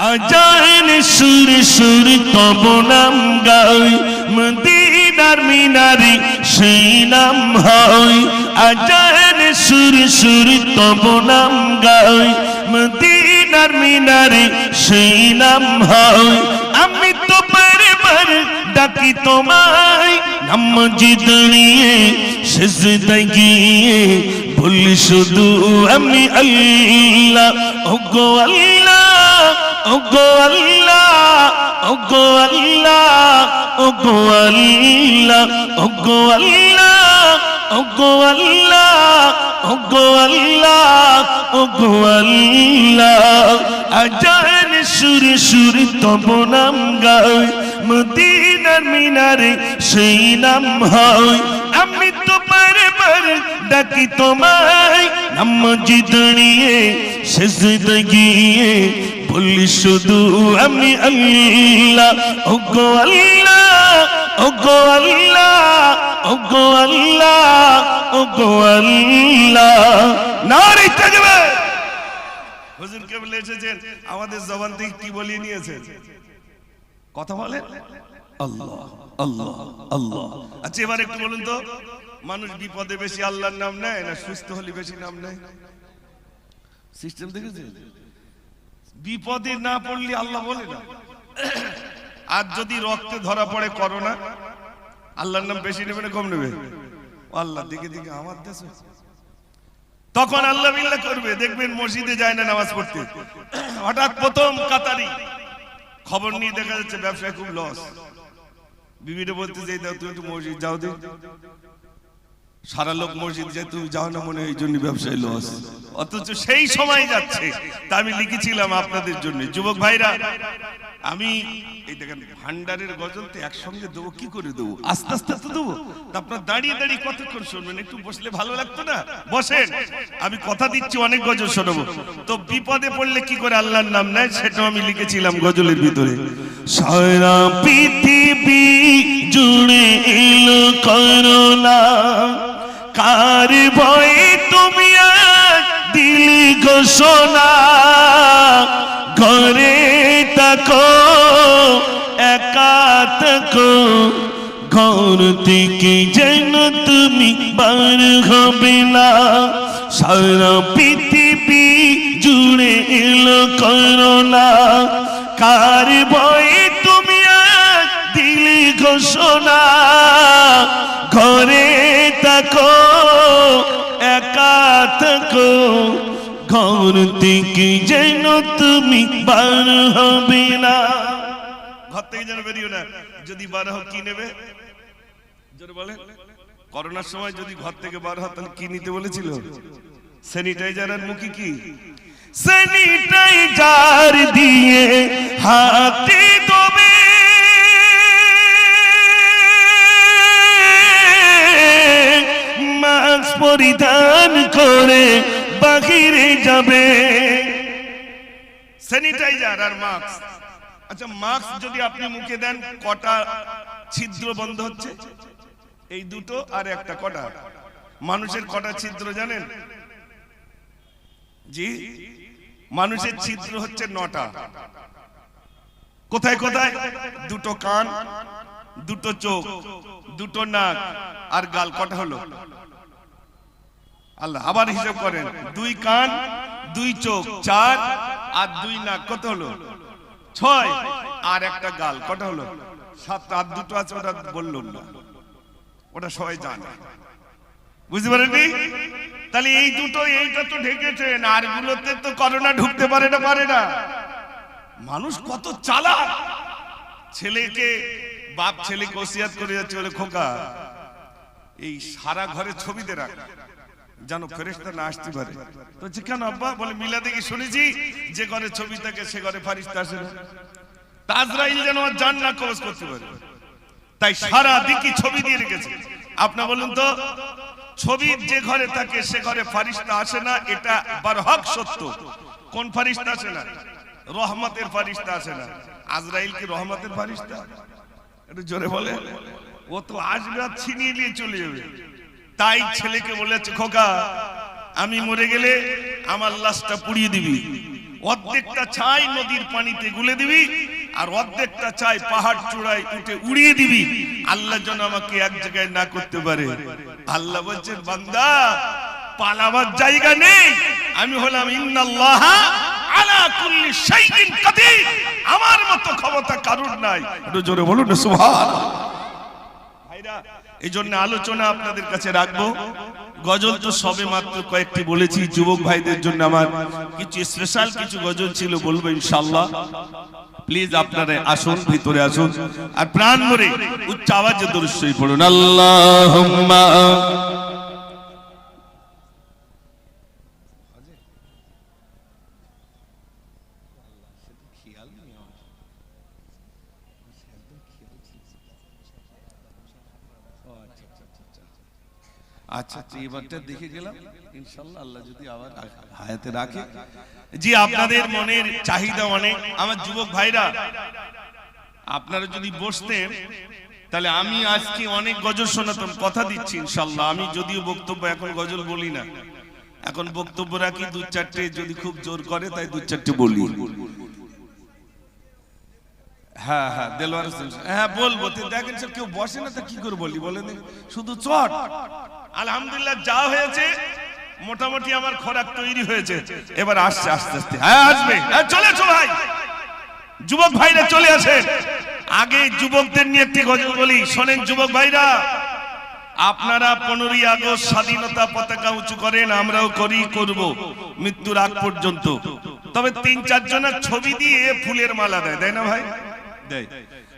আজান সুর সুর তব নাম গাই মদিনার মিনারে সেই নাম হয় আজান সুর সুর তব নাম গাই মদিনার মিনারে সেই নাম হয় আমি তো বারবার ডাকি তোমায় নামাজে দাঁড়িয়ে সিজদায় গিয়ে বলি শুধু আমি আল্লাহ ওগো আল্লাহ ওগো আল্লাহ ওগো আল্লাহ ওগো আল্লাহ ওগো আল্লাহ ওগো আল্লাহ ওগো আল্লাহ ওগো আল্লাহ আজান সুর সুর তব নাম গাই মদিনার মিনারে সেই নাম হয় আমি তো বারবার ডাকি তোমায় নামাজে দাঁড়িয়ে সিজদায় গিয়ে বলি শুধু আমি আল্লাহ ওগো আল্লাহ ওগো আল্লাহ ওগো আল্লাহ ওগো আল্লাহ নারে তাকবীর হুজুর কেবল এসেছেন আমাদের জবান থেকে কি বলিয়ে নিয়েছেন কথা বলে আল্লাহ আল্লাহ আল্লাহ আচ্ছা এবার একটু বলুন তো মানুষ বিপদে বেশি আল্লাহর নাম নেয় না সুস্থ হলে বেশি নাম নেয় সিস্টেম দেখেছেন বিপদে না পড়লে আল্লাহ বলে না আর যদি রক্তে ধরা পড়ে করোনা আল্লাহর নাম বেশি নেবে না কম নেবে আল্লাহ দিকে দিকে আমার দেশে তখন আল্লাহ বিল্লাহ করবে দেখবেন মসজিদে যায় না নামাজ পড়তে হঠাৎ প্রথম কাতারি খবর নিয়ে দেখা যাচ্ছে ব্যবসায় খুব লস বিবিটা বলতে যাই দাও তুমি একটু মসজিদ যাও দে সারা লোক মসজিদ যায় তুমি যাও না মনে এই জন্য ব্যবসায় লস অথচ সেই সময় যাচ্ছে তা আমি লিখেছিলাম আপনাদের জন্য যুবক ভাইরা আমি এই দেখেন ভান্ডারের গজল তো একসঙ্গে দেবো কি করে দেবো আস্তে আস্তে তো দেবো আপনার দাঁড়িয়ে দাঁড়িয়ে কতক্ষণ শুনবেন একটু বসলে ভালো লাগতো না বসেন আমি কথা দিচ্ছি অনেক গজল শোনাবো তো বিপদে পড়লে কি করে আল্লাহর নাম নেয় সেটাও আমি লিখেছিলাম গজলের ভিতরে সারা পৃথিবী জুড়ে এলো করোনা কার ভয়ে তুমি দিলি ঘোষণা ঘরে থাকো একা থাকো ঘর থেকে যেন তুমি বার হবে না সারা পৃথিবী জুড়ে এলো করোনা কার ভয়ে তুমি দিলি ঘোষণা ঘরে থাকো একা থাকো ঘর থেকে যেন তুমি বার হবে না ঘর থেকে যেন বেরিও না যদি বার হও কি নেবে জোরে বলে করোনার সময় যদি ঘর থেকে বার হও তাহলে কি নিতে বলেছিল স্যানিটাইজার আর মুখে কি স্যানিটাইজার দিয়ে হাতে ধোবে মাস্ক পরিধান করে বাহিরে যাবে স্যানিটাইজার আর মাস্ক আচ্ছা মাস্ক যদি আপনি মুখে দেন কটা ছিদ্র বন্ধ হচ্ছে এই দুটো আর একটা কটা মানুষের কটা ছিদ্র জানেন জি মানুষের ছিদ্র হচ্ছে 9টা কোথায় কোথায় দুটো কান দুটো চোখ দুটো নাক আর গাল কটা হলো আল্লাহ আবার হিসাব করেন 2 কান 2 চোখ 4 আর 2 নাক কত হলো 6 আর একটা গাল কটা হলো 7 আর দুটো আছে ওটা বললাম না ওটা সবাই জানে বুঝতে পারেননি তাহলে এই দুটো এইটা তো ঢেকেছেন আর গুলোতে তো করোনা ঢুকতে পারে না মানুষ কত চালাক ছেলেকে বাপ ছেলেকে ওসিয়াত করে যাচ্ছে বলে খোকা এই সারা ঘরে ছবিতে রাখ যেন ফেরেশতা না আসতে পারে তো কেন আব্বা বলে মিলাদে কি শুনেছি যে ঘরে ছবি থাকে সে ঘরে ফেরেশতা আসে না আজরাইল যেন আর জান না কবজ করতে পারে তাই সারা দিকে ছবি দিয়ে রেখেছে আপনি বলুন তো ছবি যে ঘরে থাকে সে ঘরে ফেরেশতা আসে না এটা বারহক সত্য কোন ফেরেশতা আসে না রহমতের ফেরেশতা আসে না আজরাইল কি রহমতের ফেরেশতা একটু জোরে বলে ও তো আসবে আর ছিনিয়ে নিয়ে চলে যাবে তাই ছেলেকে বলেছে খোকা আমি মরে গেলে আমার লাশটা পুড়িয়ে দিবি অর্ধেকটা ছাই নদীর পানিতে গুলে দিবি আর অর্ধেকটা ছাই পাহাড় চূড়ায় উঠে উড়িয়ে দিবি, আল্লাহ যেন আমাকে এক জায়গায় না করতে পারে। আল্লাহ বলছেন বান্দা পালাবার জায়গা নেই, আমি হলাম ইন্নাল্লাহা আলা কুল্লি শাইইন কাদির, আমার মতো ক্ষমতা কারোর নাই। একটু জোরে বলুন না সুবহানাল্লাহ। ভাইরা এই জন্য আলোচনা আপনাদের কাছে রাখবো। গজল তো সবে মাত্র কয়েকটি বলেছি, যুবক ভাইদের জন্য আমার কিছু স্পেশাল কিছু গজল ছিল বলবো ইনশাআল্লাহ। প্লিজ আপনারা আসুন, ভিতরে আসুন আর প্রাণ ভরে উচ্চ আওয়াজে দরুদ শরীফ পড়ুন। আল্লাহুম্মা আচ্ছা এবারটা দেখে গেলাম ইনশাআল্লাহ, আল্লাহ যদি আবার হায়াতে রাখে। জি আপনাদের মনের চাহিদা অনেক আমার যুবক ভাইরা, আপনারা যদি বসতেন তাহলে আমি আজকে অনেক গজল শোনাতাম, কথা দিচ্ছি ইনশাআল্লাহ। আমি যদিও বক্তব্য এখন গজল বলি না, এখন বক্তব্য রাখি দু চারটে, যদি খুব জোর করে তাই দু চারটে বলি। হ্যাঁ হ্যাঁ দেলোয়ার হোসেন, হ্যাঁ বলবো। দেখেন স্যার কেউ বসে না, তা কি করে বলি বলেন, শুধু চট। আলহামদুলিল্লাহ যা হয়েছে মোটামুটি আমার খোরাক তৈরি হয়েছে, এবার আসছে আস্তে আস্তে। হ্যাঁ আসবে, চলে চলো ভাই, যুবক ভাইরা চলে আসে। আগে যুবকদের নিয়ে একটি গজল বলি, শোনেন যুবক ভাইরা। আপনারা 15ই আগস্ট স্বাধীনতা পতাকা উঁচু করেন, আমরাও করি, করব মৃত্যুর আগ পর্যন্ত। তবে 3-4 জনের ছবি দিয়ে ফুলের মালা দেয়, দেয় না ভাই? দেয়।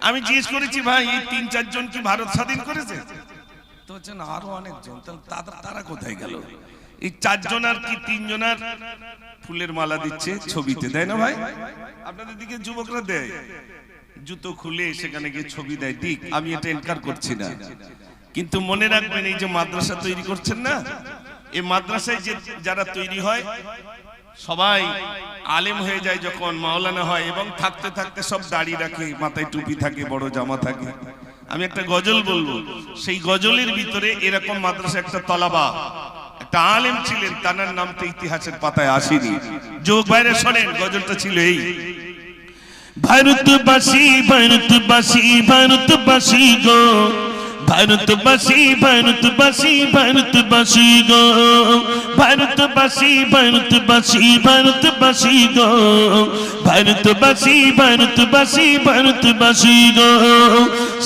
আমি জিজ্ঞেস করেছি ভাই এই 3-4 জন কি ভারত স্বাধীন করেছে? তো হচ্ছেন আরো অনেকজন, তারা কোথায় গেল? এই 4 জনার কি 3 জনার ফুলের মালা দিচ্ছে ছবিতে, দেয় না ভাই? আপনাদের দিকে যুবকরা দেয়, জুতো খুলে সেখানে গিয়ে ছবি দেয়, ঠিক, আমি এটা এনকার করছি না। কিন্তু মনে রাখবেন এই যে মাদ্রাসা তৈরি করছেন না, এই মাদ্রাসায় যে যারা তৈরি হয় সবাই আলেম হয়ে যায় যখন, মাওলানা হয়, এবং থাকতে থাকতে সব দাড়ি রাখে, মাথায় টুপি থাকে, বড় জামা থাকে। আমি একটা গজল বলবো, সেই গজলের ভিতরে এরকম মাদ্রাসা একটা তলাবা একটা আলেম ছিলেন, তার নামটা ইতিহাসের পাতায় আসেনি। যোগ বাইরে শোনেন, গজলটা ছিল এই: ভারতবাসী ভারতবাসী ভারতবাসী গো, ভারতবাসী ভারতবাসী ভারতবাসী গো, ভারতবাসী ভারতবাসী ভারতবাসী গো, ভারতবাসী ভারতবাসী ভারতবাসী গো,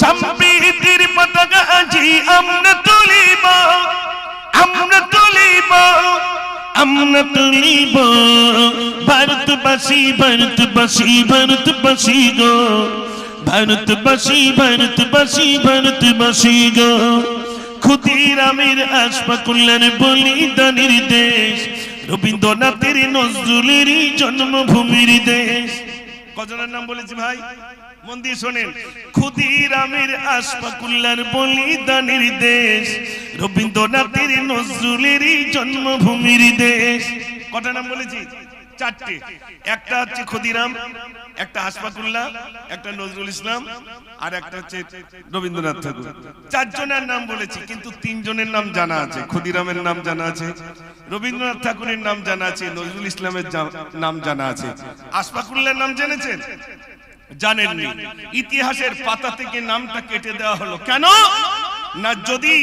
সম্প্রীতির পতাকা আজি আমরা তুলিব, আমরা তুলিব, আমরা তুলিব, ভারতবাসী ভারতবাসী ভারতবাসী গো, ভারতবাসী ভারতবাসী ভারতবাসী গো, ক্ষুদিরামের আশফাকুল্লার বলিদানের দেশ, রবীন্দ্রনাথের নজরুলের জন্মভূমির দেশ। কজনের নাম বলেছি ভাই? মন দিয়ে শোনেন। ক্ষুদিরামের আশফাকুল্লার বলিদানের দেশ, রবীন্দ্রনাথের নজরুলের জন্মভূমির দেশ। কটা নাম বলেছি? 4টে। একটা হচ্ছে ক্ষুদিরাম, একটা আশফাকুল্লাহ, একটা নজরুল ইসলাম, আর একটা হচ্ছে রবীন্দ্রনাথ ঠাকুর। 4 জনের নাম বলেছি, কিন্তু 3 জনের নাম জানা আছে। ক্ষুদিরামের নাম জানা আছে, রবীন্দ্রনাথ ঠাকুরের নাম জানা আছে, নজরুল ইসলামের নাম জানা আছে। আশফাকুল্লাহর নাম জেনেছেন? জানেননি। ইতিহাসের পাতা থেকে নামটা কেটে দেওয়া হলো কেন না, যদি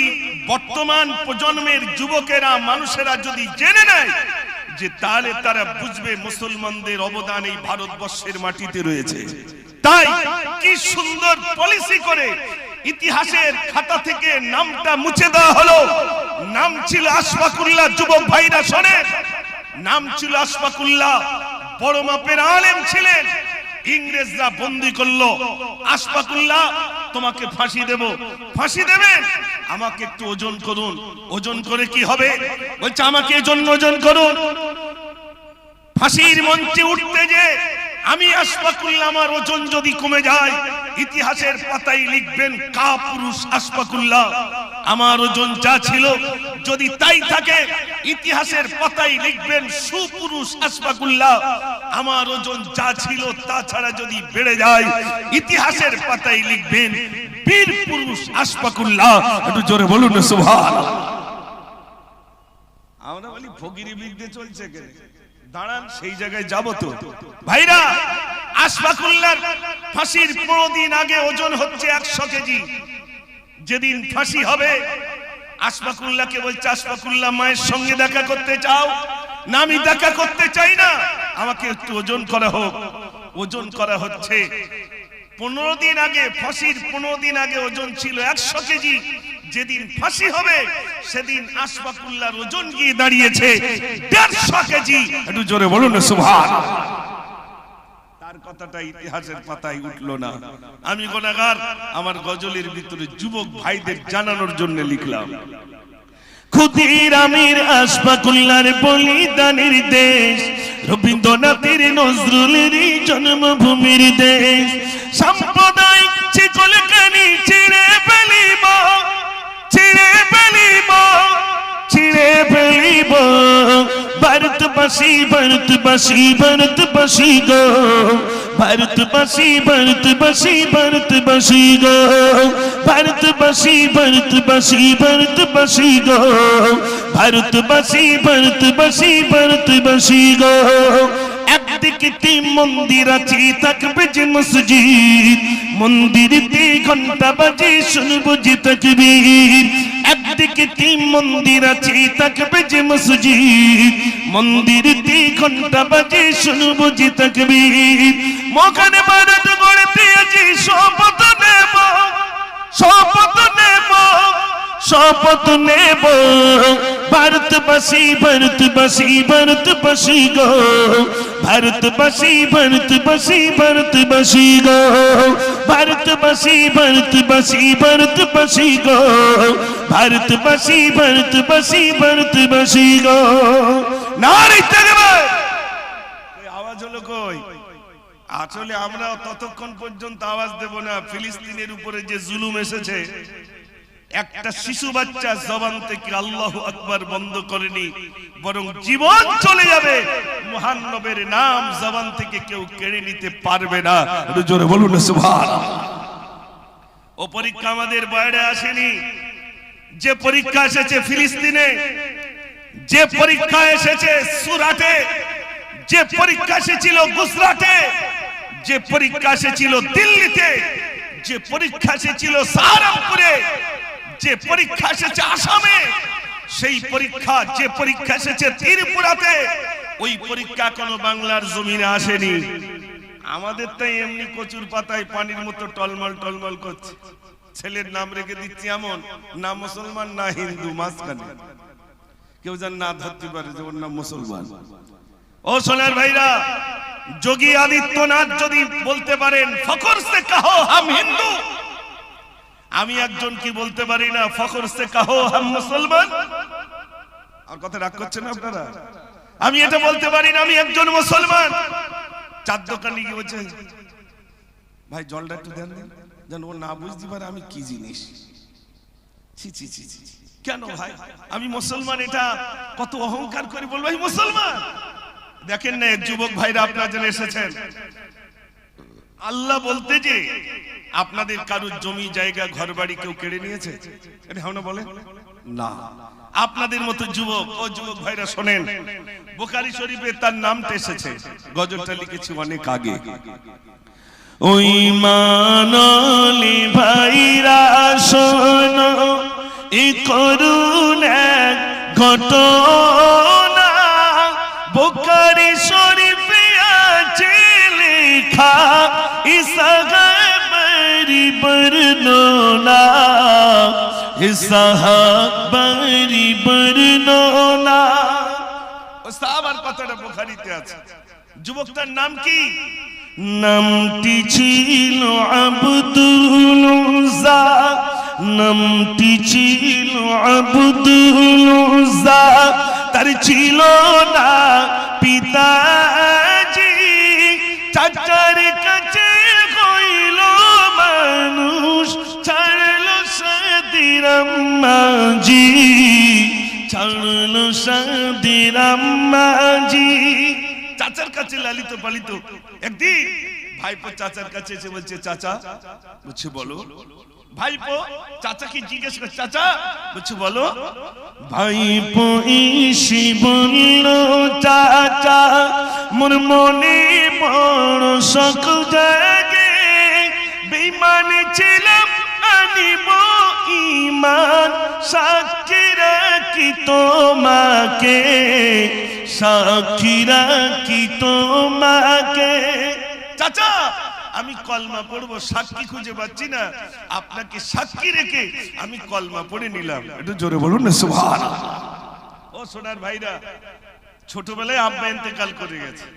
বর্তমান প্রজন্মের যুবকেরা, মানুষেরা যদি জেনে নেয় যে তাহলে তারা বুঝবে মুসলমানদের অবদান এই ভারতবর্ষের মাটিতে রয়েছে। তাই কি সুন্দর পলিসি করে ইতিহাসের খাতা থেকে নামটা মুছে দেওয়া হলো। নাম ছিল আশফাকুল্লাহ। যুবক ভাইরা শোনেন, নাম ছিল আশফাকুল্লাহ, বড় মাপের আলেম ছিলেন। ইংরেজরা বন্দী করলো, আশফাকুল্লাহ তোমাকে ফাঁসি দেব। ফাঁসি দেবেন? আমাকে একটু ওজন করুন। ওজন করে কি হবে? বলছে আমাকে ওজন করুন। ফাঁসির মঞ্চে উঠতে যে আমি আশফাকুল্লাহ, আমার ওজন যদি কমে যায়, ইতিহাসের পাতায় লিখবেন কাপুরুষ আশফাকুল্লাহ। আমার ওজন যা ছিল যদি তাই থাকে, ইতিহাসের পাতায় লিখবেন সুপুরুষ আশফাকুল্লাহ। আমার ওজন যা ছিল তা ছাড়া যদি বেড়ে যায়, ইতিহাসের পাতায় লিখবেন বীর পুরুষ আশফাকুল্লাহ। একটু জোরে বলুন না সুবহানাল্লাহ। আমরা বলি ফকিরি বিদ্যে চলছে কেন? দাঁড়ান, সেই জায়গায় যাবো তো ভাইরা। আশফাকুল্লাহর ফাঁসির 15 দিন আগে ওজন হচ্ছে 100 কেজি। যেদিন ফাঁসি হবে আশফাকুল্লাহকে বলছে, আশফাকুল্লাহ মায়ের সঙ্গে দেখা করতে চাও? না, আমি দেখা করতে চাই না, আমাকে একটু ওজন করা হোক। ওজন করা হচ্ছে। 15 দিন আগে, ফাঁসির 15 দিন আগে ওজন ছিল 100 কেজি। যেদিন ফাঁসি হবে সেদিন আশফাকুল্লাহর ওজন গিয়ে দাঁড়িয়েছে 150 কেজি। একটু জোরে বলুন না সুবহানাল্লাহ। তার কথাটা ইতিহাসের পাতায় উঠলো না। আমি গুনাহগার, আমার গজলের ভিতরে যুবক ভাইদের জানানোর জন্য লিখলাম। ক্ষুদিরামের আশফাকুল্লাহর বলিদানের দেশ, রবীন্দ্রনাথের নজরুলের জন্মভূমির দেশ। সাম্প্রদায়িক শিকলখানি ছিঁড়ে ফেলিব, ছিঁড়ে ফেলিব, ছিঁড়ে ফেলিব। ভারতবাসী, ভারতবাসী, ভারতবাসী গো, ভারতবাসী, ভারতবাসী, ভারতবাসী গো, ভারতবাসী, ভারতবাসী, ভারতবাসী গো, ভারতবাসী, ভারতবাসী, ভারতবাসী গো। একদিকে মন্দির আছে, থাকবে যে মসজিদ, মন্দিরেতে ঘন্টা বাজে শুনবো যে তাকবীর। একদিকে মন্দির আছে, থাকবে যে মসজিদ, মন্দিরেতে ঘন্টা বাজে শুনবো যে তাকবীর। মকানে ভারত গড়তে আছি, শপথ নেব, শপথ নেব, শপথ নেব। ভারতবাসী, ভারতবাসী, ভারতবাসী গো, ভারতবাসী, ভারতবাসী, ভারতবাসী গো, ভারতবাসী, ভারতবাসী, ভারতবাসী গো, ভারতবাসী, ভারতবাসী, ভারতবাসী গো। নারী তাকবীর। আওয়াজ হলো কই? আসলে আমরা ততক্ষণ পর্যন্ত আওয়াজ দেব না। ফিলিস্তিনের উপরে যে জুলুম এসেছে, একটা শিশু বাচ্চা জবান থেকে আল্লাহু আকবার বন্ধ করেনি, বরং জীবন চলে যাবে। মহান নবীর নাম জবান থেকে কেউ কেড়ে নিতে পারবে না। একটু জোরে বলুন না সুবহানাল্লাহ। ও পরীক্ষা আমাদের বাইরে আসেনি। যে পরীক্ষা এসেছে ফিলিস্তিনে, যে পরীক্ষা এসেছে সুরাটে, যে পরীক্ষা এসেছিল গুজরাটে, যে পরীক্ষা এসেছিল দিল্লিতে, যে পরীক্ষা এসেছিল সাহারানপুরে, যে পরীক্ষা এসেছে আসামে, সেই পরীক্ষা, যে পরীক্ষা এসেছে ত্রিপুরাতে, ওই পরীক্ষা কোনো বাংলার জমিনে আসেনি। আমাদের তাই এমনি কচুর পাতায় পানির মতো টলমল টলমল করছে। ছেলের নাম রেখে দিচ্ছি এমন, না মুসলমান না হিন্দু, মাঝখানে কেউ যেন না ধরতে পারে যে ওর নাম মুসলমান। ও সোনার ভাইরা, যোগী আদিত্যনাথ যদি বলতে পারেন ফখর সে কাহো হাম হিন্দু, আমি একজন কি বলতে পারি না ফখর সে কাহো হাম মুসলমান? আর কথা রাগ করছেন আপনারা? আমি এটা বলতে পারি না আমি একজন মুসলমান। চার দোকানে গিয়ে বলছে, ভাই জলটা একটু দেন, যেন ও না বুঝতে পারে আমি কি জিনিস। ছি ছি ছি ছি, কেন ভাই আমি মুসলমান, এটা কত অহংকার করে বলবো আমি মুসলমান। দেখেন না যুবক ভাইরা আপনারা যারা এসেছেন, আল্লাহ বলতে যে আপনাদের কারোর জমি জায়গা ঘর বাড়ি কেউ কেড়ে নিয়েছে? এটা হ্যাঁ না বলে না। আপনাদের মতো যুবক, ও যুবক ভাইরা শোনেন, বুখারী শরীফে তার নামটা এসেছে, গজলটা লিখেছি অনেক আগে। ওই মানলি ভাইরা শোনো, এই করুণ এক ঘটনা, বুখারী শরীফে আছে লেখা, ইসাহাবারি বর্ণনা, ইসাহাবারি বর্ণনা। ও সাহাবার কথাটা বুখারীতে আছে। যুবকটার নাম কি? নামটি ছিল আব্দুল উজ্জা, নামটি ছিল আব্দুল উজ্জা। তার ছিল না পিতাজি, চাচার কাছে হইল মানুষ, ছাড়লো সাদির আম্মাজি, ছাড়লো সাদির আম্মাজি। চাচার কাছে লালিত পালিত। একদিন ভাইপো চাচার কাছে এসে বলছে, চাচা, বলছে বলো। ভাইপো চাচাকে জিজ্ঞেস করে, চাচা বলছে বলো। ভাইপো ইসি বলল, চাচা মোর মনে বড় শখ জাগে, বেঈমান ছিলাম আনিব ঈমান, সাক্ষী রাখি তোমাকে, সাক্ষী রাখি তোমাকে। চাচা আমি কলমা পড়বো, সাক্ষী খুঁজে পাচ্ছি না, আপনাকে সাক্ষী রেখে আমি কলমা পড়ে নিলাম। একটু জোরে বলুন না সুবহানাল্লাহ। ও সোনার ভাইরা, ছোটবেলায় আব্বা ইন্তেকাল করে গেছে,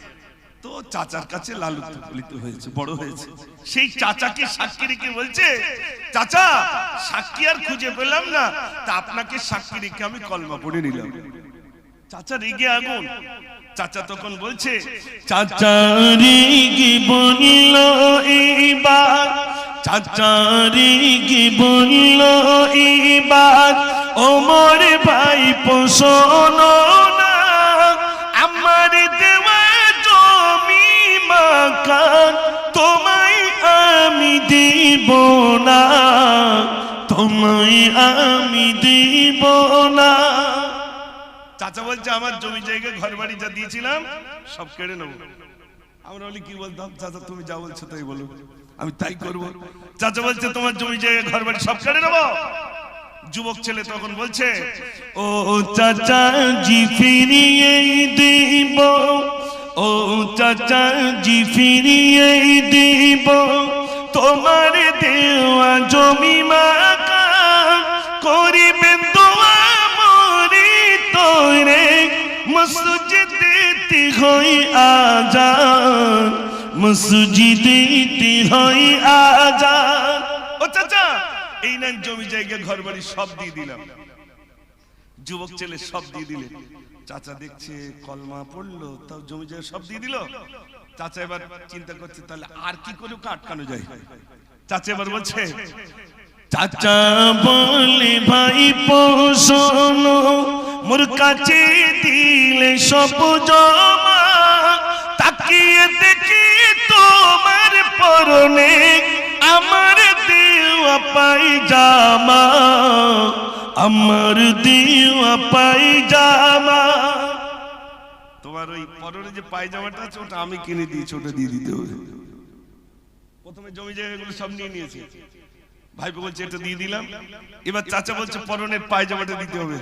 তো চাচার কাছে লালিত পালিত হয়েছে, বড় হয়েছে। সেই চাচাকে সাক্ষী রেখে বলছে, চাচা সাক্ষী আর খুঁজে পেলাম না, তা আপনাকে সাক্ষী রেখে আমি কলমা পড়ে নিলাম। চাচা রেগে আগুন। চাচা তখন বলছে, চাচা রেগে বলল এইবার, চাচা রেগে বলল এইবার, ওমর ভাইপো শোনো না, আমার দেওয়া জমি মাকান তোমায় আমি দিব না, তোমায় আমি দিব না। চাচা বলছে, আমার জমি জায়গা ঘর বাড়ি যা দিয়েছিলাম সব কেড়ে নেবো। আমরা বলি কি বলতাম, চাচা তুমি যা বলছো তাই বলো, আমি তাই করবো। চাচা বলছে, তোমার জমি জায়গা ঘর বাড়ি সব কেড়ে নেবো। যুবক ছেলে তখন বলছে, ও চাচা জি ফিরিয়ে দিব, ও চাচা জি ফিরিয়ে দিব, তোমার দেওয়া জমি মাকা, করিবেন দোয়া মরি তোরে, মসজিদেতে হই আজান, মসজিদেতে হই আজান। ও চাচা এই নেন জমি জায়গা ঘর বাড়ি সব দিয়ে দিলাম। যুবক ছেলে সব দিয়ে দিলেন। চাচা দেখছে কলমা পড়লো, তাও জমি জায়গা সব দিয়ে দিল। চাচা এবার চিন্তা করছে, তাহলে আর কি করে আটকানো যায়। চাচা এবার বলছে, চাচা বলে ভাইপো শোনো, মোর কাছে দিলে সব জমা, তাকিয়ে দেখি তোমার পরনে আমার দেওয়া পায়জামা, আমার দেওয়া পায়জামা। তোমার ওই পরনে যে পায়জামাটা আছে ওটা আমি কিনে দিয়েছি, ওটা দিয়ে দিতে হবে। প্রথমে জমি জায়গাগুলো সব নিয়ে নিয়েছে। ভাইপো বলছে এটা দিয়ে দিলাম। এবার চাচা বলছে পরনের পায়জামাটা দিতে হবে,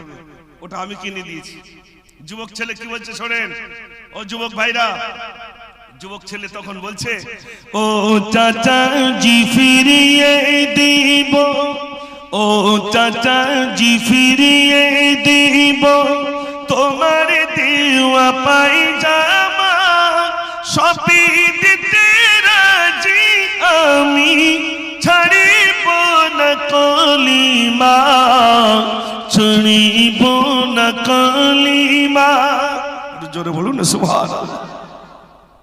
ওটা আমি কিনে দিয়েছি। যুবক ছেলে কি বলছে শোনেন, ও যুবক ভাইরা। যুবক ছেলে তখন বলছে, ও চাচা জি ফিরিয়ে দিব, ও চাচা জি ফিরিয়ে দিব, তোমার দেওয়া পায়জামা, সবই দিতে রাজি আমি, ছাড়িব না কলিমা, ছাড়িব না কলিমা। জোরে বলুন না সুবহানাল্লাহ।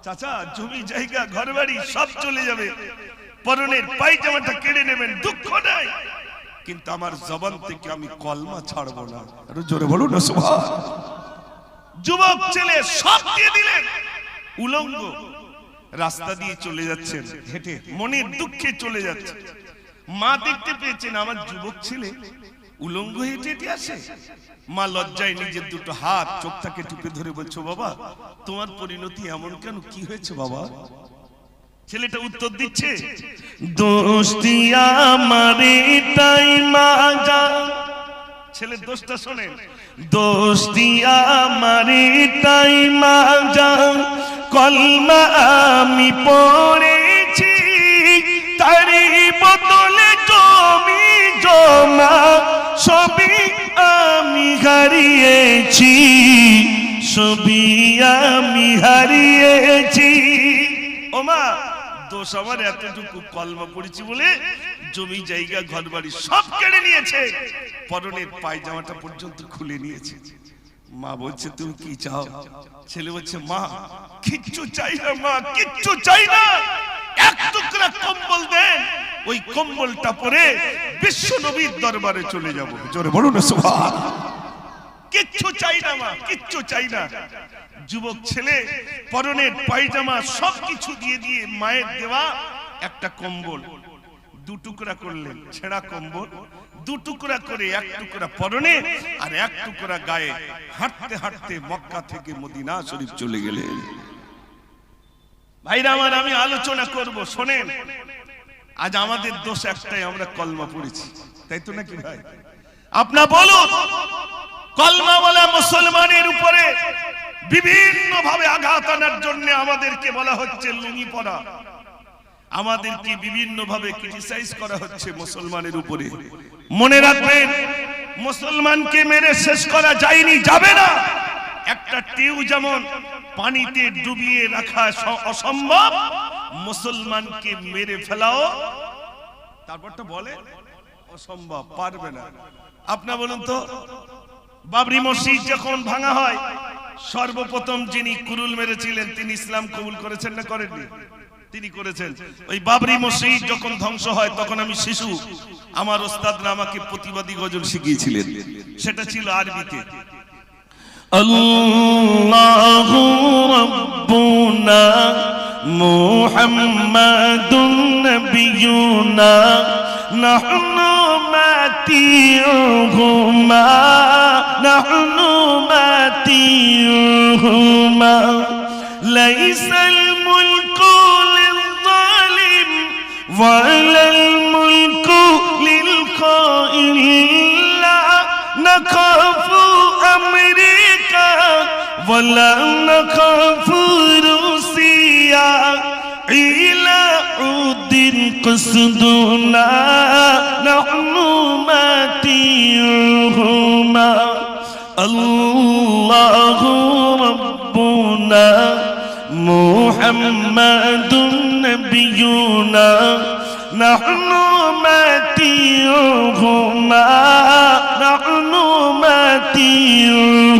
চাচা জমি জায়গা ঘর বাড়ি সব চলে যাবে, পরনের পায়জামাটা কেড়ে নেবেন, দুঃখ নাই, কিন্তু আমার জবান থেকে আমি কলমা ছাড়বো না। আরো জোরে বলুন না সুবহানাল্লাহ। যুবক ছেলে সব দিয়ে দিলেন, উলঙ্গ রাস্তা দিয়ে চলে যাচ্ছেন হেঁটে, মনের দুঃখে চলে যাচ্ছে। মা দেখতে পেয়েছেন আমার যুবক ছেলে উলঙ্গ হেঁটে হেঁটে আসে। মা লজ্জায় নিজের দুটো হাত চোখটাকে টিপে ধরে বলছো, বাবা তোমার পরিণতি এমন কেন, কি হয়েছে বাবা? ছেলেটা উত্তর দিচ্ছে, দোস্তি আমারে তাই মাজা। ছেলের দোষটা শোনেন, দোস্তি আমারে তাই মাজা, কলমা আমি পড়েছি, তারই বদলে জমি জমা সবই আমি হারিয়েছি, সবই আমি হারিয়েছি। ও মা, দোষ আমার এতটুকু, কলমা পড়েছি বলে জমি জায়গা ঘর বাড়ি সব কেড়ে নিয়েছে, পরনের পায়জামাটা পর্যন্ত খুলে নিয়েছে। মা বলছে তুমি কি চাও? ছেলে বলছে মা কিচ্ছু চাই না, মা কিচ্ছু চাই না, এক টুকরা কম্বল দেন, ওই কম্বলটা পরে বিশ্ব নবীর দরবারে চলে যাব। জোরে বলুন না সুবহানাল্লাহ। কিচ্ছু চাই না মা, কিচ্ছু চাই না। যুবক ছেলে পরনের পায়জামা সবকিছু দিয়ে দিয়ে মায়ের দেওয়া একটা কম্বল দু টুকরা করলেন ছেঁড়া কম্বল, দু টুকরা করে এক টুকরা পরনে আর এক টুকরা গায়ে, হাঁটতে হাঁটতে মক্কা থেকে মদিনা শরীফ চলে গেলেন। ভাইরা আমার, আমি আলোচনা করব, শোনেন। আজ আমাদের দোষ একটাই, আমরা কলমা পড়েছি, তাই তো নাকি ভাই? আপনার বলুন, কলমাওয়ালা মুসলমানের উপরে বিভিন্ন ভাবে আঘাত আনার জন্য আমাদেরকে বলা হচ্ছে লুঙ্গি পরা, আমাদেরকে বিভিন্ন ভাবে ক্রিটিসাইজ করা হচ্ছে মুসলমানের উপরে। মনে রাখবেন, মুসলমানকে মেরে শেষ করা যায়নি, যাবে না। একটা টিউ যেমন পানিতে ডুবিয়ে রাখা অসম্ভব, মুসলমানকে মেরে ফেলাও তারপরটা বলে অসম্ভব, পারবে না। আপনারা বলুন তো, বাবরি মসজিদ যখন ভাঙা হয়, সর্বপ্রথম যিনি কুরুল মেরেছিলেন তিনি ইসলাম কবুল করেছেন না করেননি? তিনি করেছেন। ওই বাবরি মসজিদ যখন ধ্বংস হয় তখন আমি শিশু, আমার ওস্তাদরা আমাকে প্রতিবাদী গজল শিখিয়েছিলেন, সেটা ছিল আরবিতে। আল্লাহু রাব্বুনা মুহাম্মাদুন নাবিয়ুনা নাহনু মাতিউহুমা নাহনু মাতিউহুমা লাইসাল মুলকু লিল-যালিম ওয়ালাল মুলকু লিল-কাইল লা নাখাফু আমরিকা ওয়ালা নাখাফু রুসিয়া ইলা উদ্দিন قصدنا نحن ماتيهما الله ربنا محمد نبينا نحن ماتيهما نحن ماتيهما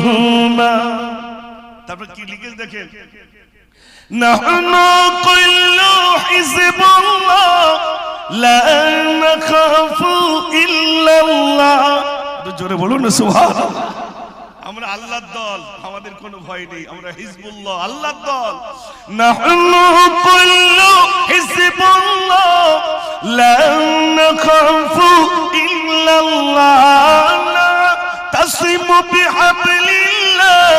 তারপর কি লিখে দেখেন نحن كل حزب الله لا نخاف إلا الله জোরে বলুন না সুবহানাল্লাহ। আমরা আল্লাহর দল, আমাদের কোনো ভয় নেই, আমরা হিজবুল্লাহ, আল্লাহর দল। نحن كل حزب الله لا نخاف إلا الله تصم بحبل الله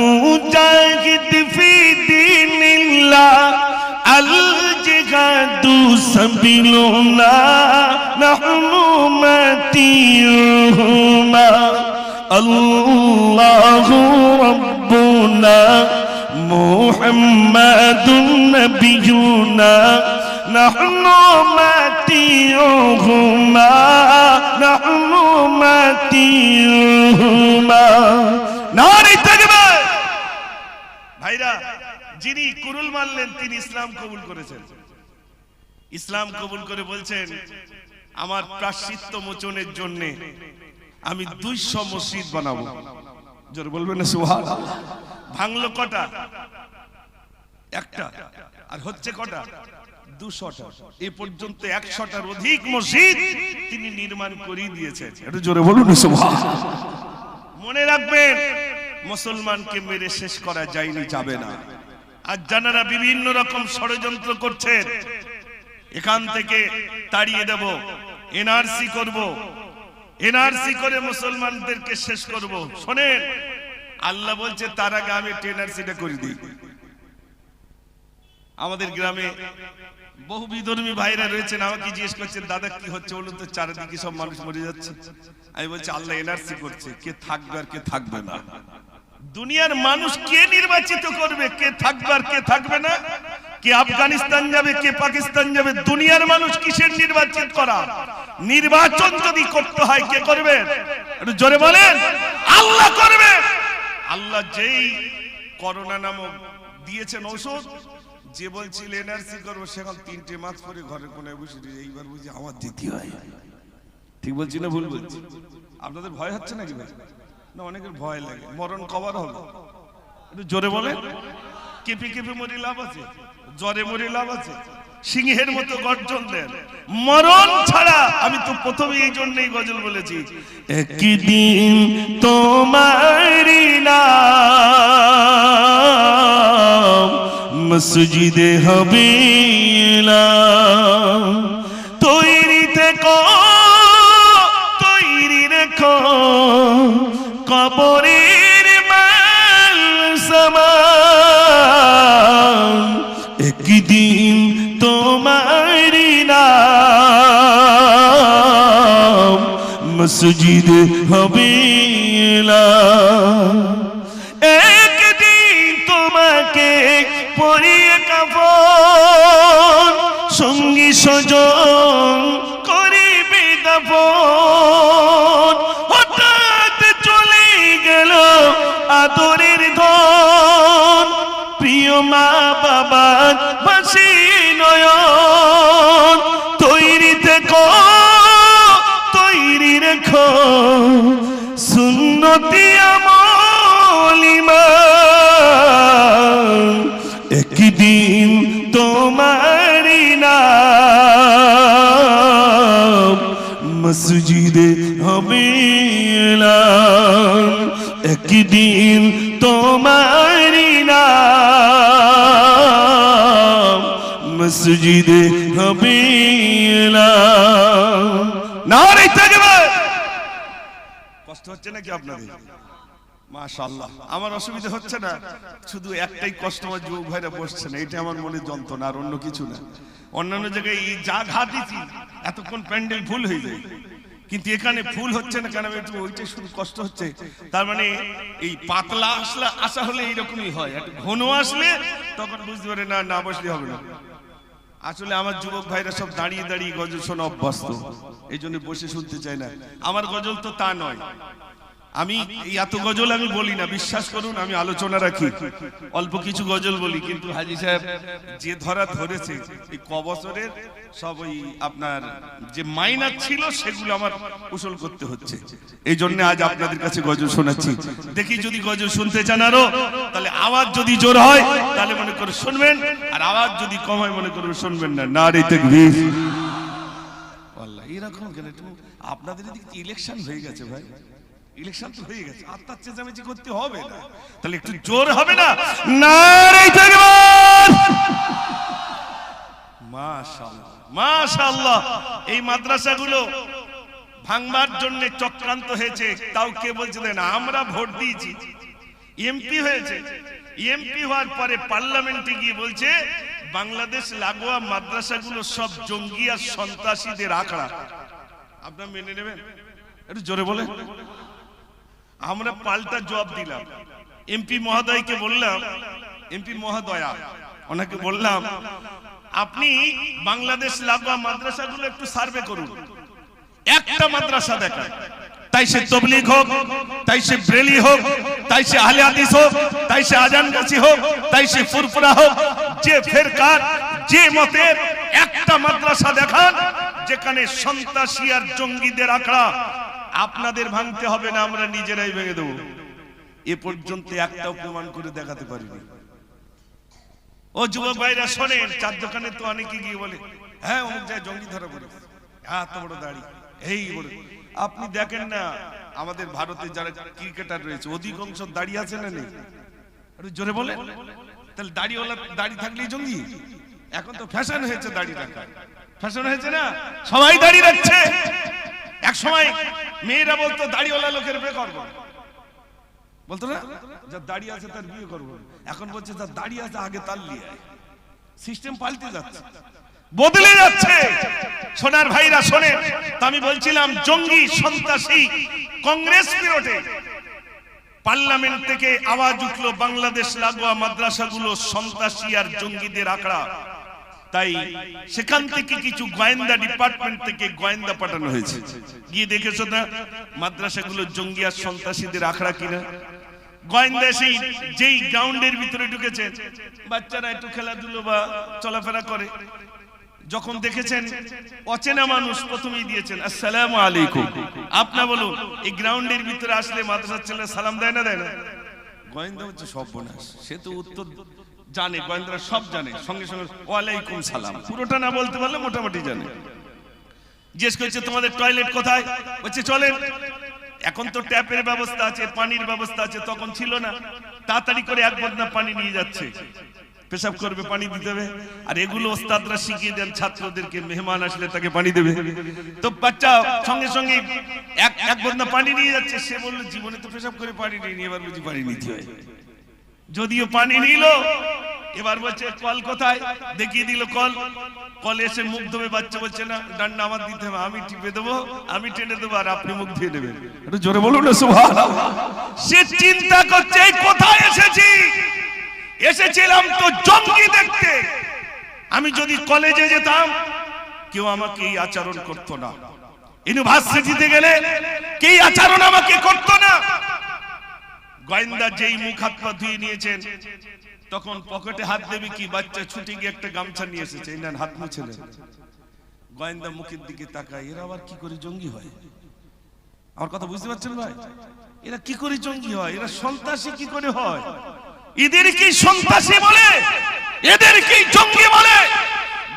মুজাহিদ ফি দীনিল্লাহ আল জিহাদু সাবিলুনা নাহনু মাতিউহুমা আল্লাহু রাব্বুনা মুহাম্মাদুন নাবিয়ুনা নাহনু মাতিউহুমা নাহনু মাতিউহুমা। নারে তাকবীর! ভাইরা, যিনি কুরুল মারলেন তিনি ইসলাম কবুল করেছেন। ইসলাম কবুল করে বলছেন, আমার প্রায়শ্চিত্ত মোচনের জন্য আমি 200 মসজিদ বানাবো। জোরে বলবেন না সুবহানাল্লাহ। ভাঙলো কটা? একটা। আর হচ্ছে কটা? 200টা। এই পর্যন্ত 100টার অধিক মসজিদ তিনি নির্মাণ করিয়ে দিয়েছেন। একটু জোরে বলুন না সুবহানাল্লাহ। মনে রাখবেন, মুসলমানকে মেরে শেষ করা যায়নি, যাবে না। আজ জানারা বিভিন্ন রকম ষড়যন্ত্র করছেন, এখান থেকে তাড়িয়ে দেব, এনআরসি করব, এনআরসি করে মুসলমানদেরকে শেষ করব। শোনেন, আল্লাহ বলছে তার আগে আমি এনআরসিটা করে দিই। আমাদের গ্রামে বহু বিধর্মী ভাইরা রয়েছেন, আমাকে জিজ্ঞেস করছেন, দাদা কি হচ্ছে বলুন তো, চারিদিকে সব মানুষ মরে যাচ্ছে। আমি বলছি আল্লাহ এনআরসি করছে, কে থাকবে আর কে থাকবে না। দুনিয়ার মানুষ কে নির্বাচিত করবে কে থাকবে আর কে থাকবে না? কে আফগানিস্তান যাবে, কে পাকিস্তান যাবে? দুনিয়ার মানুষ কিসের নির্বাচিত করা? নির্বাচন যদি করতে হয় কে করবে? একটু জোরে বলেন, আল্লাহ করবে। আল্লাহ যেই করোনা নামক দিয়েছেন ঔষধ, যে বলছিল এনআরসি করবো, সেখান 3টে মাস পরে ঘরে কোনে বসে এইবার বুঝি আমার দিতে হয়। ঠিক বলছি না ভুল বলছি? আপনাদের ভয় হচ্ছে নাকি ভাই? না, অনেকের ভয় লাগে, মরণ কবার হবে? একটু জোরে বলে। কেঁপে কেঁপে মরে লাভ আছে? জ্বরে মরে লাভ আছে? সিংহের মতো গর্জন দেন, মরণ ছাড়া। আমি তো প্রথমে এই জন্যই গজল বলেছি, একদিন তোমারি নাম মসজিদে হবে না, তুই রেখো তৈরি রেখো কবরের মাল সামান একদিন তোমারি নাম মসজিদ হবে একদিন তোমাকে পরিয়ে কাফন সঙ্গী স্বজন করিবে দাফন হঠাৎ চলে গেল আদরের ধন প্রিয় মা বাবার পাশে নয়ন তৈরি থেকো তৈরি রেখো সুন্নতি আমল ঈমান একদিন তোমারি নাম মসজিদে হবে এলান একদিন তোমারি নাম মসজিদে হবে এলান নারে তাকবীর কষ্ট হচ্ছে নাকি আপনাদের মাশাআল্লাহ আমার অসুবিধা হচ্ছে না শুধু একটাই কষ্ট আমার যুবক ভাইরা বসছেন এটা আমার মনে যন্ত্রণা আর অন্য কিছু না অন্যান্য জায়গায় যা ঘাট দিছি এতক্ষণ প্যান্ডেল ফুল হয়ে যায় কিন্তু এখানে ফুল হচ্ছে না কেন একটু ওইটাই শুধু কষ্ট হচ্ছে তার মানে এই পাতলা আসা হলে এইরকমই হয় একটু ঘন আসলে তখন বুঝতে পারে না না বসলে হবে না আসলে আমার যুবক ভাইরা সব দাঁড়িয়ে দাঁড়িয়ে গজল শোনা অভ্যস্ত এই জন্য বসে শুনতে চায় না আমার গজল তো তা নয় আমি এত গজল আমি বলি না বিশ্বাস করুন আমি আলোচনা রাখি অল্প কিছু গজল বলি কিন্তু হাজী সাহেব যে ধরা ধরেছে এই ক বছরের সব ওই আপনার যে মাইনার ছিল সেগুলো আমার উসুল করতে হচ্ছে এই জন্য আজ আপনাদের কাছে গজল শোনাচ্ছি দেখি যদি গজল শুনতে চান আরো তাহলে আওয়াজ যদি জোর হয় তাহলে মনে করে শুনবেন আর আওয়াজ যদি কম হয় মনে করে শুনবেন না নারে তাকবীর আল্লাহ এরকম কেন আপনাদের এদিকে ইলেকশন হয়ে গেছে ভাই ইলেকশন তো হয়ে গেছে আত্মার চেঁচামেচি করতে হবে না তাহলে একটু জোর হবে না নারে তাকবীর মাশাআল্লাহ মাশাআল্লাহ এই মাদ্রাসাগুলো ভাঙবার জন্য চক্রান্ত হয়েছে তাও কে বলছে না আমরা ভোট দিয়েছি এমপি হয়েছে এমপি হওয়ার পরে পার্লামেন্টে গিয়ে বলছে বাংলাদেশ লাগোয়া মাদ্রাসাগুলো সব জঙ্গি আর সন্ত্রাসীদের আখড়া আপনারা মেনে নেবেন একটু জোরে বলে আমরা পাল্টা জবাব দিলাম এমপি মহোদয়কে বললাম এমপি মহোদয়া ওনাকে বললাম আপনি বাংলাদেশ লাগোয়া মাদ্রাসাগুলো একটু সার্ভে করুন একটা মাদ্রাসা দেখান তাই সে তবলিগ হোক তাই সে ব্রেলি হোক তাই সে আহলে হাদিস হোক তাই সে আজানগাছি হোক তাই সে ফুরফুরা হোক যে ফিরকার যে মতের একটা মাদ্রাসা দেখান যেখানে সন্ত্রাসী আর জঙ্গিদের আখড়া আপনাদের ভাঙতে হবে না আমরা নিজেরাই ভেঙে দেব এ পর্যন্ত একটা প্রমাণ করে দেখাতে পারিনি ও যুবক ভাইরা শোনেন চার দোকানে তো অনেকে গিয়ে বলে হ্যাঁ অমুক জায়গায় জঙ্গি ধরা পড়ে এত বড় দাড়ি এই বড় আপনি দেখেন না আমাদের ভারতে যারা ক্রিকেটার রয়েছে অধিকাংশ দাড়ি আছে না নেই একটু জোরে বলে তাহলে দাড়িওয়ালা দাড়ি থাকলেই জঙ্গি এখন তো ফ্যাশন হয়েছে দাড়ি রাখা ফ্যাশন হয়েছে না সবাই দাড়ি রাখছে এক সময় মেয়েরা বলতো দাড়িওয়ালা লোকের বিয়ে করবো বলতো না যার দাড়ি আছে তার বিয়ে করবো এখন বলছে যার দাড়ি আছে আগে তার লিয়ে সিস্টেম পাল্টে যাচ্ছে বদলে যাচ্ছে সোনার ভাইরা শোনেন তো আমি বলছিলাম জঙ্গি সন্ত্রাসী কংগ্রেস বিরোধী পার্লামেন্ট থেকে আওয়াজ উঠলো বাংলাদেশ লাগোয়া মাদ্রাসাগুলো সন্ত্রাসী আর জঙ্গিদের আখড়া তাই সেখান থেকে কিছু গোয়েন্দা ডিপার্টমেন্ট থেকে গোয়েন্দা পাঠানো হয়েছে গিয়ে দেখেছো না মাদ্রাসাগুলো জঙ্গি আর সন্ত্রাসীদের আখড়া কিনা গোয়েন্দা সেই যেই গ্রাউন্ডের ভিতরে ঢুকেছে বাচ্চারা একটু খেলাধুলো বা চলাফেরা করে যখন দেখেছেন অচেনা মানুষ প্রথমেই দিয়েছেন আসসালামু আলাইকুম আপনি বলুন এই গ্রাউন্ডের ভিতরে আসলে মাদ্রাসার ছেলে সালাম দেয় না গোয়েন্দা হচ্ছে সব বোনাস সে তো উত্তর জানে গোয়েন্দারা সব জানে সঙ্গে সঙ্গে ওয়ালাইকুম সালাম পুরোটা না বলতে পারলে মোটামুটি জানে জিজ্ঞেস করছে তোমাদের টয়লেট কোথায় বলছে চলেন এখন তো ট্যাপের ব্যবস্থা আছে পানির ব্যবস্থা আছে তখন ছিল না তাড়াতাড়ি করে এক বদনা পানি নিয়ে যাচ্ছে পেশাব করবে, পানি দিতে হবে। আর এগুলো ওস্তাদরা শিখিয়ে দেন ছাত্রদেরকে, মেহমান আসলে তাকে পানি দেবে। তো বাচ্চা সঙ্গে সঙ্গে এক বদনা পানি নিয়ে যাচ্ছে, সে বললো জীবনে তো পেশাব করে পানি নিয়ে এবার বুঝি পানি নিতে হয়। যদিও পানি নিল, এবার বলছে কল কোথায়, দেখিয়ে দিল কল। কলে এসে মুখ ধোবে, বাচ্চা বলছে না ডান্ডা আমার দিতে হবে, আমি টিপে দেবো, আমি টেনে দেবো, আর আপনি মুখ ধুয়ে দেবেন। একটু জোরে বলুন না সুবহানাল্লাহ। সে চিন্তা করছে কোথায় এসেছি, এসেছিলাম তো জঙ্গি দেখতে। আমি যদি কলেজে যেতাম কেউ আমাকে এই আচরণ করতো না, ইউনিভার্সিটিতে গেলে কি আচরণ আমাকে করতো না। গোয়েন্দা যেই মুখ হাত পা ধুয়ে নিয়েছেন, তখন পকেটে হাত দেবে কি, বাচ্চা ছুটে গিয়ে একটা গামছা নিয়ে এসেছে, এই নেন হাত মুছে নেন। গোয়েন্দা মুখের দিকে তাকায়, এরা আবার কি করে জঙ্গি হয়? আমার কথা বুঝতে পারছেন ভাই? এরা কি করে জঙ্গি হয়, এরা সন্ত্রাসী কি করে হয়? এদের কি সন্ত্রাসী বলে, এদের কি জঙ্গি বলে?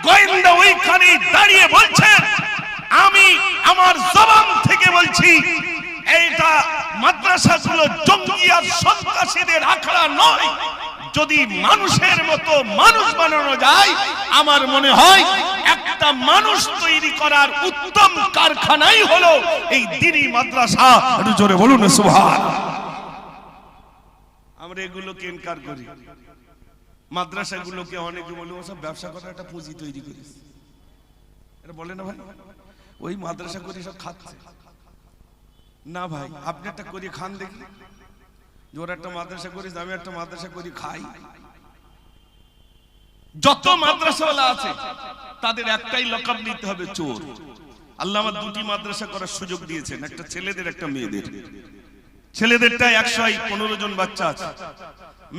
গোয়েন্দা ওইখানে দাঁড়িয়ে বলছেন, আমি আমার জবান থেকে বলছি, এইটা মাদ্রাসাগুলো জঙ্গি আর সন্ত্রাসীদের আখড়া নয়। যদি মানুষের মতো মানুষ বানানো যায়, আমার মনে হয় একটা মানুষ তৈরি করার উত্তম কারখানাই হলো এই দ্বীনি মাদ্রাসা। একটু জোরে বলুন সুবহানাল্লাহ। আমরা এগুলোকে ইনকার করি। মাদ্রাসাগুলোকে অনেকে বলে ওসব ব্যবসা করার একটা পুঁজি তৈরি করিস, এটা বলে না ভাই, ওই মাদ্রাসা করে সব খাচ্ছে না ভাই। আপনি একটা করে খান দেখি, ওরা একটা মাদ্রাসা করিস, আমি একটা মাদ্রাসা করি খাই। যত মাদ্রাসাওয়ালা আছে তাদের একটাই লকাব নিতে হবে, চোর। আল্লাহ আমার দুটি মাদ্রাসা করার সুযোগ দিয়েছেন, একটা ছেলেদের একটা মেয়েদের। ছেলেদেরটা 115 জন বাচ্চা আছে,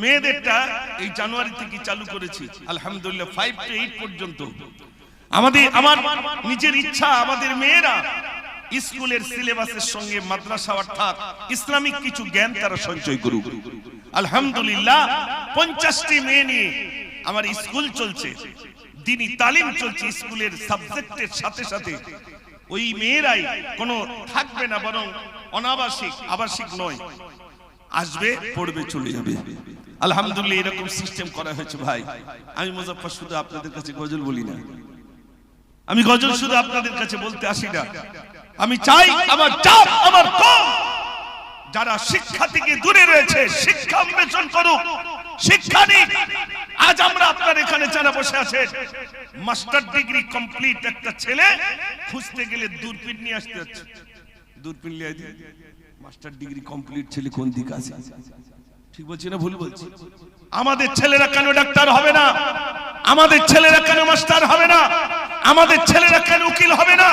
মেয়েদেরটা এই জানুয়ারি থেকে চালু করেছি আলহামদুলিল্লাহ 5 to 8 পর্যন্ত। আমার নিজের ইচ্ছা আমাদের মেয়েরা স্কুলের সিলেবাসের সঙ্গে মাদ্রাসা অর্থাৎ ইসলামিক কিছু জ্ঞান তারা সঞ্চয় করুক। আলহামদুলিল্লাহ 50টি মেয়ে নিয়ে আমার স্কুল চলছে, দ্বীনি তালিম চলছে। স্কুলের সাবজেক্টের সাথে সাথে ওই মেয়েরাই কোনো থাকবে না, বরং অনাবাসিক আবাসিক নয়, আসবে পড়বে চলে যাবে। আলহামদুলিল্লাহ এরকম সিস্টেম করা হয়েছে ভাই। আমি মুজাফফর শুধু আপনাদের কাছে গজল বলি না, আমি গজল শুধু আপনাদের কাছে বলতে আসি না। আমি চাই আমার চাপ আমার কম যারা শিক্ষা থেকে দূরে রয়েছে শিক্ষা অন্বেষণ করুক, শিক্ষা নিক। আজ আমরা আপনার এখানে যারা বসে আছেন, মাস্টার ডিগ্রি কমপ্লিট একটা ছেলে খুঁজতে গেলে দূরবীন নিয়ে আসতে হচ্ছে। দূরবীন নিয়ে দিই, মাস্টার ডিগ্রি কমপ্লিট ছেলে কোন দিকে আছে? ঠিক বলছি না ভুল বলছি? আমাদের ছেলেরা কেন ডাক্তার হবে না? আমাদের ছেলেরা কেন মাস্টার হবে না? আমাদের ছেলেরা কেন উকিল হবে না?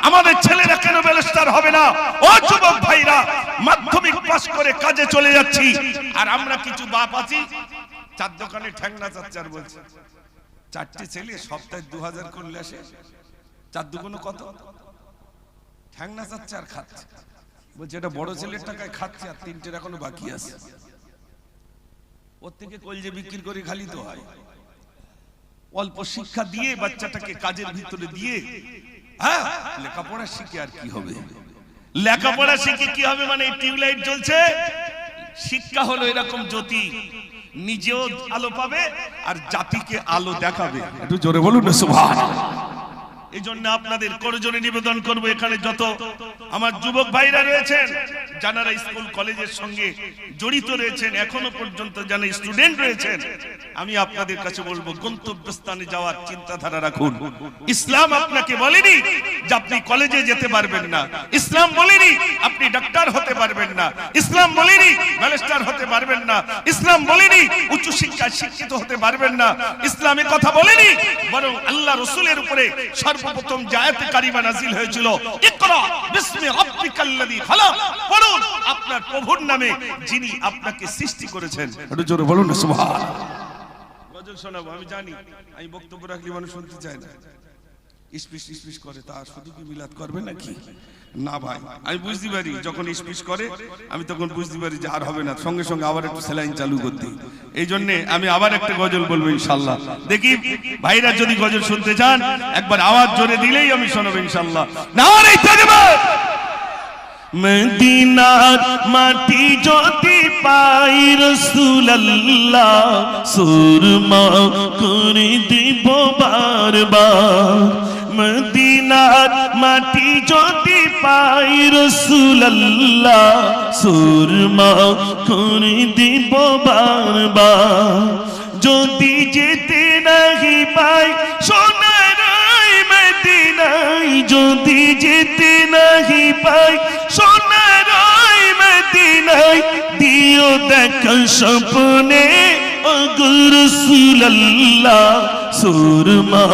আমাদের ছেলেরা কেন ব্যারিস্টার হবে না? ও যুবক ভাইরা, মাধ্যমিক পাস করে কাজে চলে যাচ্ছি, আর আমরা কিছু বাপ আছি চার দোকানে ঠ্যাংনা চাচ্চার বলছে। 4টে ছেলে সপ্তাহে 2000 করলে আসে, 4 দুগুণে কত? ঠ্যাংনা চাচ্চার খাচ্ছে। বলছে এটা বড় ছেলের টাকায় খাচ্ছে, আর 3টের এখনো বাকি আছে। ওর থেকে কলজে বিক্রি করে খালি তো হয়। অল্প শিক্ষা দিয়ে বাচ্চাটাকে কাজের ভিতরে দিয়ে, হ্যাঁ লেখাপড়া শিখে আর কি হবে? লেখাপড়া শিখে কি হবে মানে টিউবলাইট জ্বলছে। শিক্ষা হলো এরকম জ্যোতি, নিজেও আলো পাবে আর জাতিকে আলো দেখাবে। একটু জোরে বলুন না সুবহানাল্লাহ। এই জন্য আপনাদের করজোরে নিবেদন করবো, এখানে যত আমার যুবক ভাইরা রয়েছেন, যারা স্কুল কলেজের সঙ্গে জড়িত রয়েছেন, এখনো পর্যন্ত যারা স্টুডেন্ট রয়েছেন, আমি আপনাদের কাছে বলবো গন্তব্যস্থানে যাওয়ার চিন্তাধারা রাখুন। ইসলাম আপনাকে বলেনি যে আপনি কলেজে যেতে পারবেন না, ইসলাম বলেনি আপনি ডাক্তার হতে পারবেন না, ইসলাম বলেনি ব্যারিস্টার হতে পারবেন না, ইসলাম বলেনি উচ্চ শিক্ষায় শিক্ষিত হতে পারবেন না, ইসলামে কথা বলেনি। বরং আল্লাহ রাসূলের উপরে সর্বপ্রথম যে আয়াতে কারিমা নাযিল হয়েছিল, ইকরা বিসমি রাব্বিকাল্লাযী খালাক, পড়ুন আপনার প্রভুর নামে যিনি আপনাকে সৃষ্টি করেছেন। একটু জোরে বলুন না সুবহানাল্লাহ। গজল শোনাবো, আমি জানি আমি বক্তব্য রাখলে মানুষ শুনতে চায় না, ইসপিস করে। তা শুধু কি মিলাদ করবে নাকি? না ভাই, আমি বুঝতে পারি যখন ইসপিস করে আমি তখন বুঝতে পারি যে আর হবে না, সঙ্গে সঙ্গে আবার একটু সেলাইন চালু করতে। এই জন্য আমি আবার একটা গজল বলবো ইনশাআল্লাহ। দেখি ভাইরা যদি গজল শুনতে চান একবার আওয়াজ জোরে দিলেই আমি শোনাবো ইনশাআল্লাহ। নারে তাকবীর, মদিনার মাটি যদি পাই রাসূলুল্লাহ সুরমা করে দিব বারবার মদিনার মাটি যদি পাই রাসূলুল্লাহ সুরমা করে দিব বারবার যদি যেতে নাহি পাই সোনার মদিনায় যদি যেতে নাহি পাই সোনার মদিনায় দিও দেখা স্বপ্নে ও রাসূলুল্লাহ সুরমা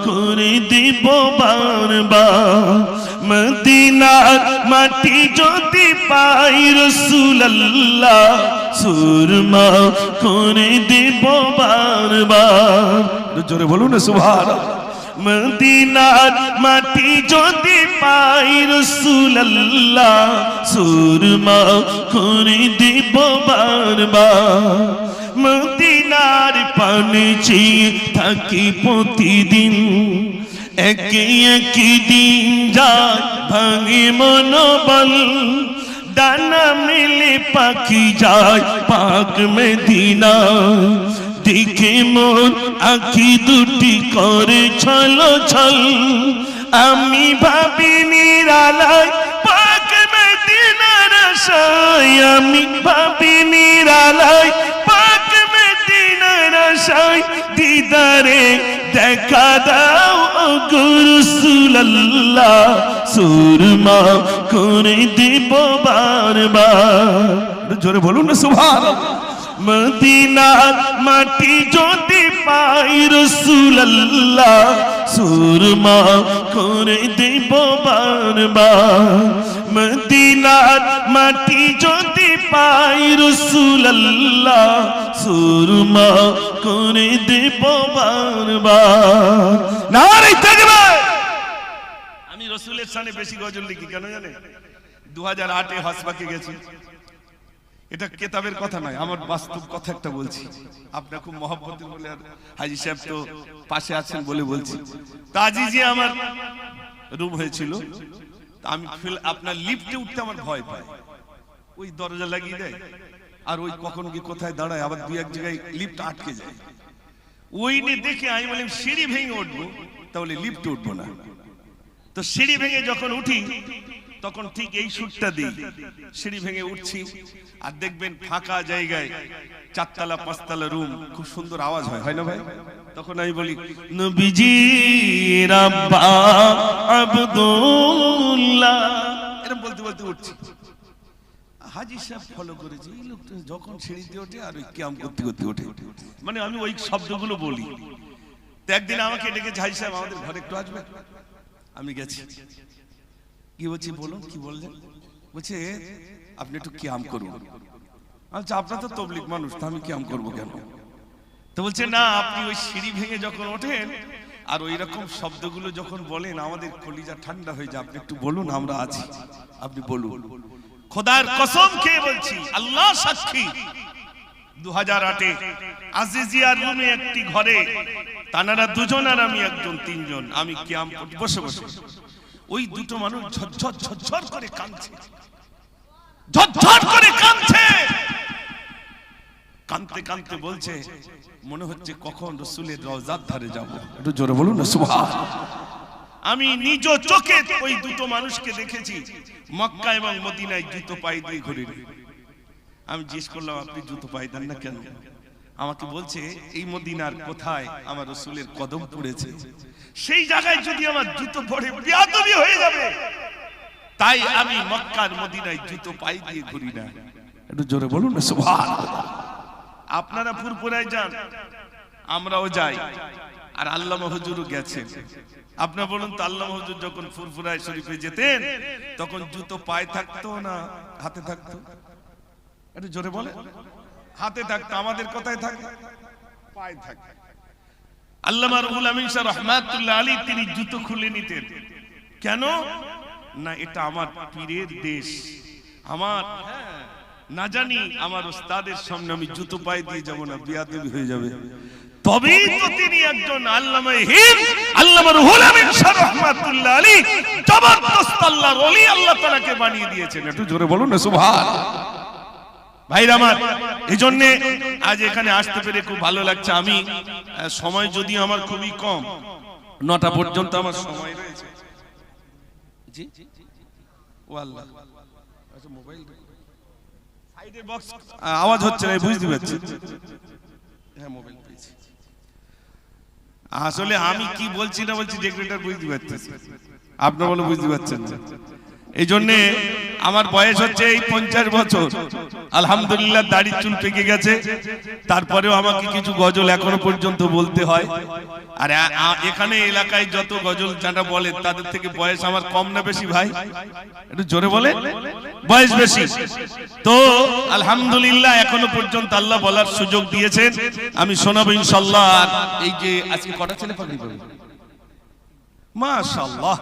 করে দিব বারবার মদিনার মাটি যদি পাই রাসূলুল্লাহ সুরমা করে দিব বারবার জোরে বলুন না সুবহানাল্লাহ মদিনার মাটি যদি পাই রাসূলুল্লাহ সুরমা করে দিব বারবার মদিনার পানে চেয়ে থাকি প্রতিদিন একই একই দিন যায় ভাঙে মনোবল ডানা মেলে পাখি যায় পাক মদিনা দেখে মোর আঁখি দুটি করে ছল ছল আমি ভাবি নিরালায় পাক মদিনার আশায় আমি ভাবি নিরালায় পাক মদিনার আশায় দিদারে দেখা দাও ও রাসূলুল্লাহ সুরমা করে দিব বারবার জোরে বলুন না সুবহানাল্লাহ মদিনার মাটি যদি পাই রাসূলুল্লাহ সুরমা করে দিব বারবার মদিনার মাটি যদি পাই রাসূলুল্লাহ সুরমা করে দিব বারবার নারে তাকবীর আমি রাসূলের শানে বেশি গজল লিখি কেন জানেন 2008 এ হজপাকে গেছি এটা কিতাবের কথা নয় আমার বাস্তব কথা একটা বলছি আপনি খুব মহব্বতের বলে আর হাজী সাহেব তো পাশে আছেন বলে বলছি তাজি যে আমার রুম হয়েছিল আমি আপনার লিফটে উঠতে আমার ভয় পায় ওই দরজা লাগিয়ে দেয় আর ওই কখন কি কোথায় দাঁড়ায় আবার দুই এক জায়গায় লিফট আটকে যায় ওই নিয়ে দেখে আমি বললাম সিঁড়ি ভেঙে উঠবো তাহলে লিফটে উঠবো না তো সিঁড়ি ভেঙে যখন উঠি তখন ঠিক এই সুরটা দিই সিঁড়ি ভেঙে উঠছি আর দেখবেন ফাঁকা জায়গায় চারতলা পাঁচতলা রুম খুব সুন্দর আওয়াজ হয় না ভাই তখন আমি বলি নবীজি রাব্বা আব্দুল্লাহ এরকম বলতে বলতে উঠছি হাজী সাহেব ফলো করেছি এই লোকটা যখন সিঁড়িতে ওঠে আর ওই কিয়াম করতে করতে ওঠে মানে আমি ওই শব্দগুলো বলি তো একদিন আমাকে ডেকে হাজী সাহেব আমাদের ঘরে একটু আসবে আমি গেছি কি বলছি বলুন কি বললেন বলছে আপনি একটু কিয়াম করুন আচ্ছা আপনার তো তবলিগ মানুষ তা আমি কিয়াম করবো কেন তো বলছে না আপনি ওই সিঁড়ি ভেঙে যখন ওঠেন আর ওই রকম শব্দগুলো যখন বলেন আমাদের কলিজা ঠান্ডা হয়ে যায় আপনি একটু বলুন আমরা আছি আপনি বলুন খোদার কসম খেয়ে বলছি আল্লাহ সাক্ষী 2008 এ আজিজিয়ার রুমে একটি ঘরে তানারা দুজন আর আমি একজন তিনজন আমি কিয়াম বসে বসে ওই দুটো মানুষ ঝরঝর ঝরঝর করে কাঁদছে ঝরঝর করে কাঁদছে কাঁদতে কাঁদতে বলছে মনে হচ্ছে কখন রাসূলের রওজার ধারে যাব একটু জোরে বলুন না সুবহানাল্লাহ আমি নিজ চোখে ওই দুটো মানুষকে দেখেছি মক্কা এবং মদিনায় জুতো পায়ে দিয়ে ঘুরে আমি জিজ্ঞেস করলাম আপনি জুতো পায়ে দেন না কেন আমাকে বলছে এই মদিনার কোথায় আমার রাসূলের কদম পড়েছে সেই জায়গায় যদি আমার জুতো পড়ে বেয়াদবি হয়ে যাবে তাই আমি মক্কার মদিনায় জুতো পায়ে দিয়ে ঘুরি না একটু জোরে বলুন না সুবহানাল্লাহ আপনারা ফুরফুরায় যান আমরাও যাই আর আল্লামা হুজুরও গেছেন আপনারা বলুন তো আল্লামা হুজুর যখন ফুরফুরায় শরীফে যেতেন তখন জুতো পায়ে থাকতো না হাতে থাকতো একটু জোরে বলে হাতে থাকতো আমাদের কোথায় থাকে পায়ে থাকে আল্লামা রুহুল আমিন শাহ রাহমাতুল্লাহ আলাইহি তিনি জুতো খুলে নিতেন কেন না এটা আমার পীরের দেশ আমার না জানি আমার উস্তাদের সামনে আমি জুতো পায়ে দিয়ে যাব না বেয়াদবি হয়ে যাবে তবেই তো তিনি একজন আল্লামা হিন্দ আল্লামা রুহুল আমিন শাহ রাহমাতুল্লাহ সাল্লি আলাইহি জবরদস্ত আল্লাহর ওলি আল্লাহ তাআলাকে বানিয়ে দিয়েছেন। একটু জোরে বলুন না সুবহানাল্লাহ। ভাইরা আমার, এইজন্য আজ এখানে আসতে পেরে খুব ভালো লাগছে। আমি সময় যদিও আমার খুবই কম, 9টা পর্যন্ত আমার সময় রয়েছে। জি ও আল্লাহ, আচ্ছা মোবাইল সাইডে বক্স আওয়াজ হচ্ছে না, বুঝতে পারছি। হ্যাঁ মোবাইল পেয়েছি। আসলে আমি কি বলছি না বলছি ডেকরেটর বুঝতে পারতেছি, আপনারা বলে বুঝতে পারছেন না। এই জন্য আমার বয়স হচ্ছে এই 50 বছর, আলহামদুলিল্লাহ দাড়ি চুল পেকে গেছে, তারপরেও আমাকে কিছু গজল এখনো পর্যন্ত বলতে হয়। আর এখানে এলাকায় যত গজল যারা বলে তাদের থেকে বয়স আমার কম না বেশি? ভাই একটু জোরে বলে, বয়স বেশি। তো আলহামদুলিল্লাহ এখনো পর্যন্ত আল্লাহ বলার সুযোগ দিয়েছেন, আমি শোনাবো ইনশাআল্লাহ। এই যে আজকে কটা ছেলে পাগড়ি পাবে? মাশাআল্লাহ,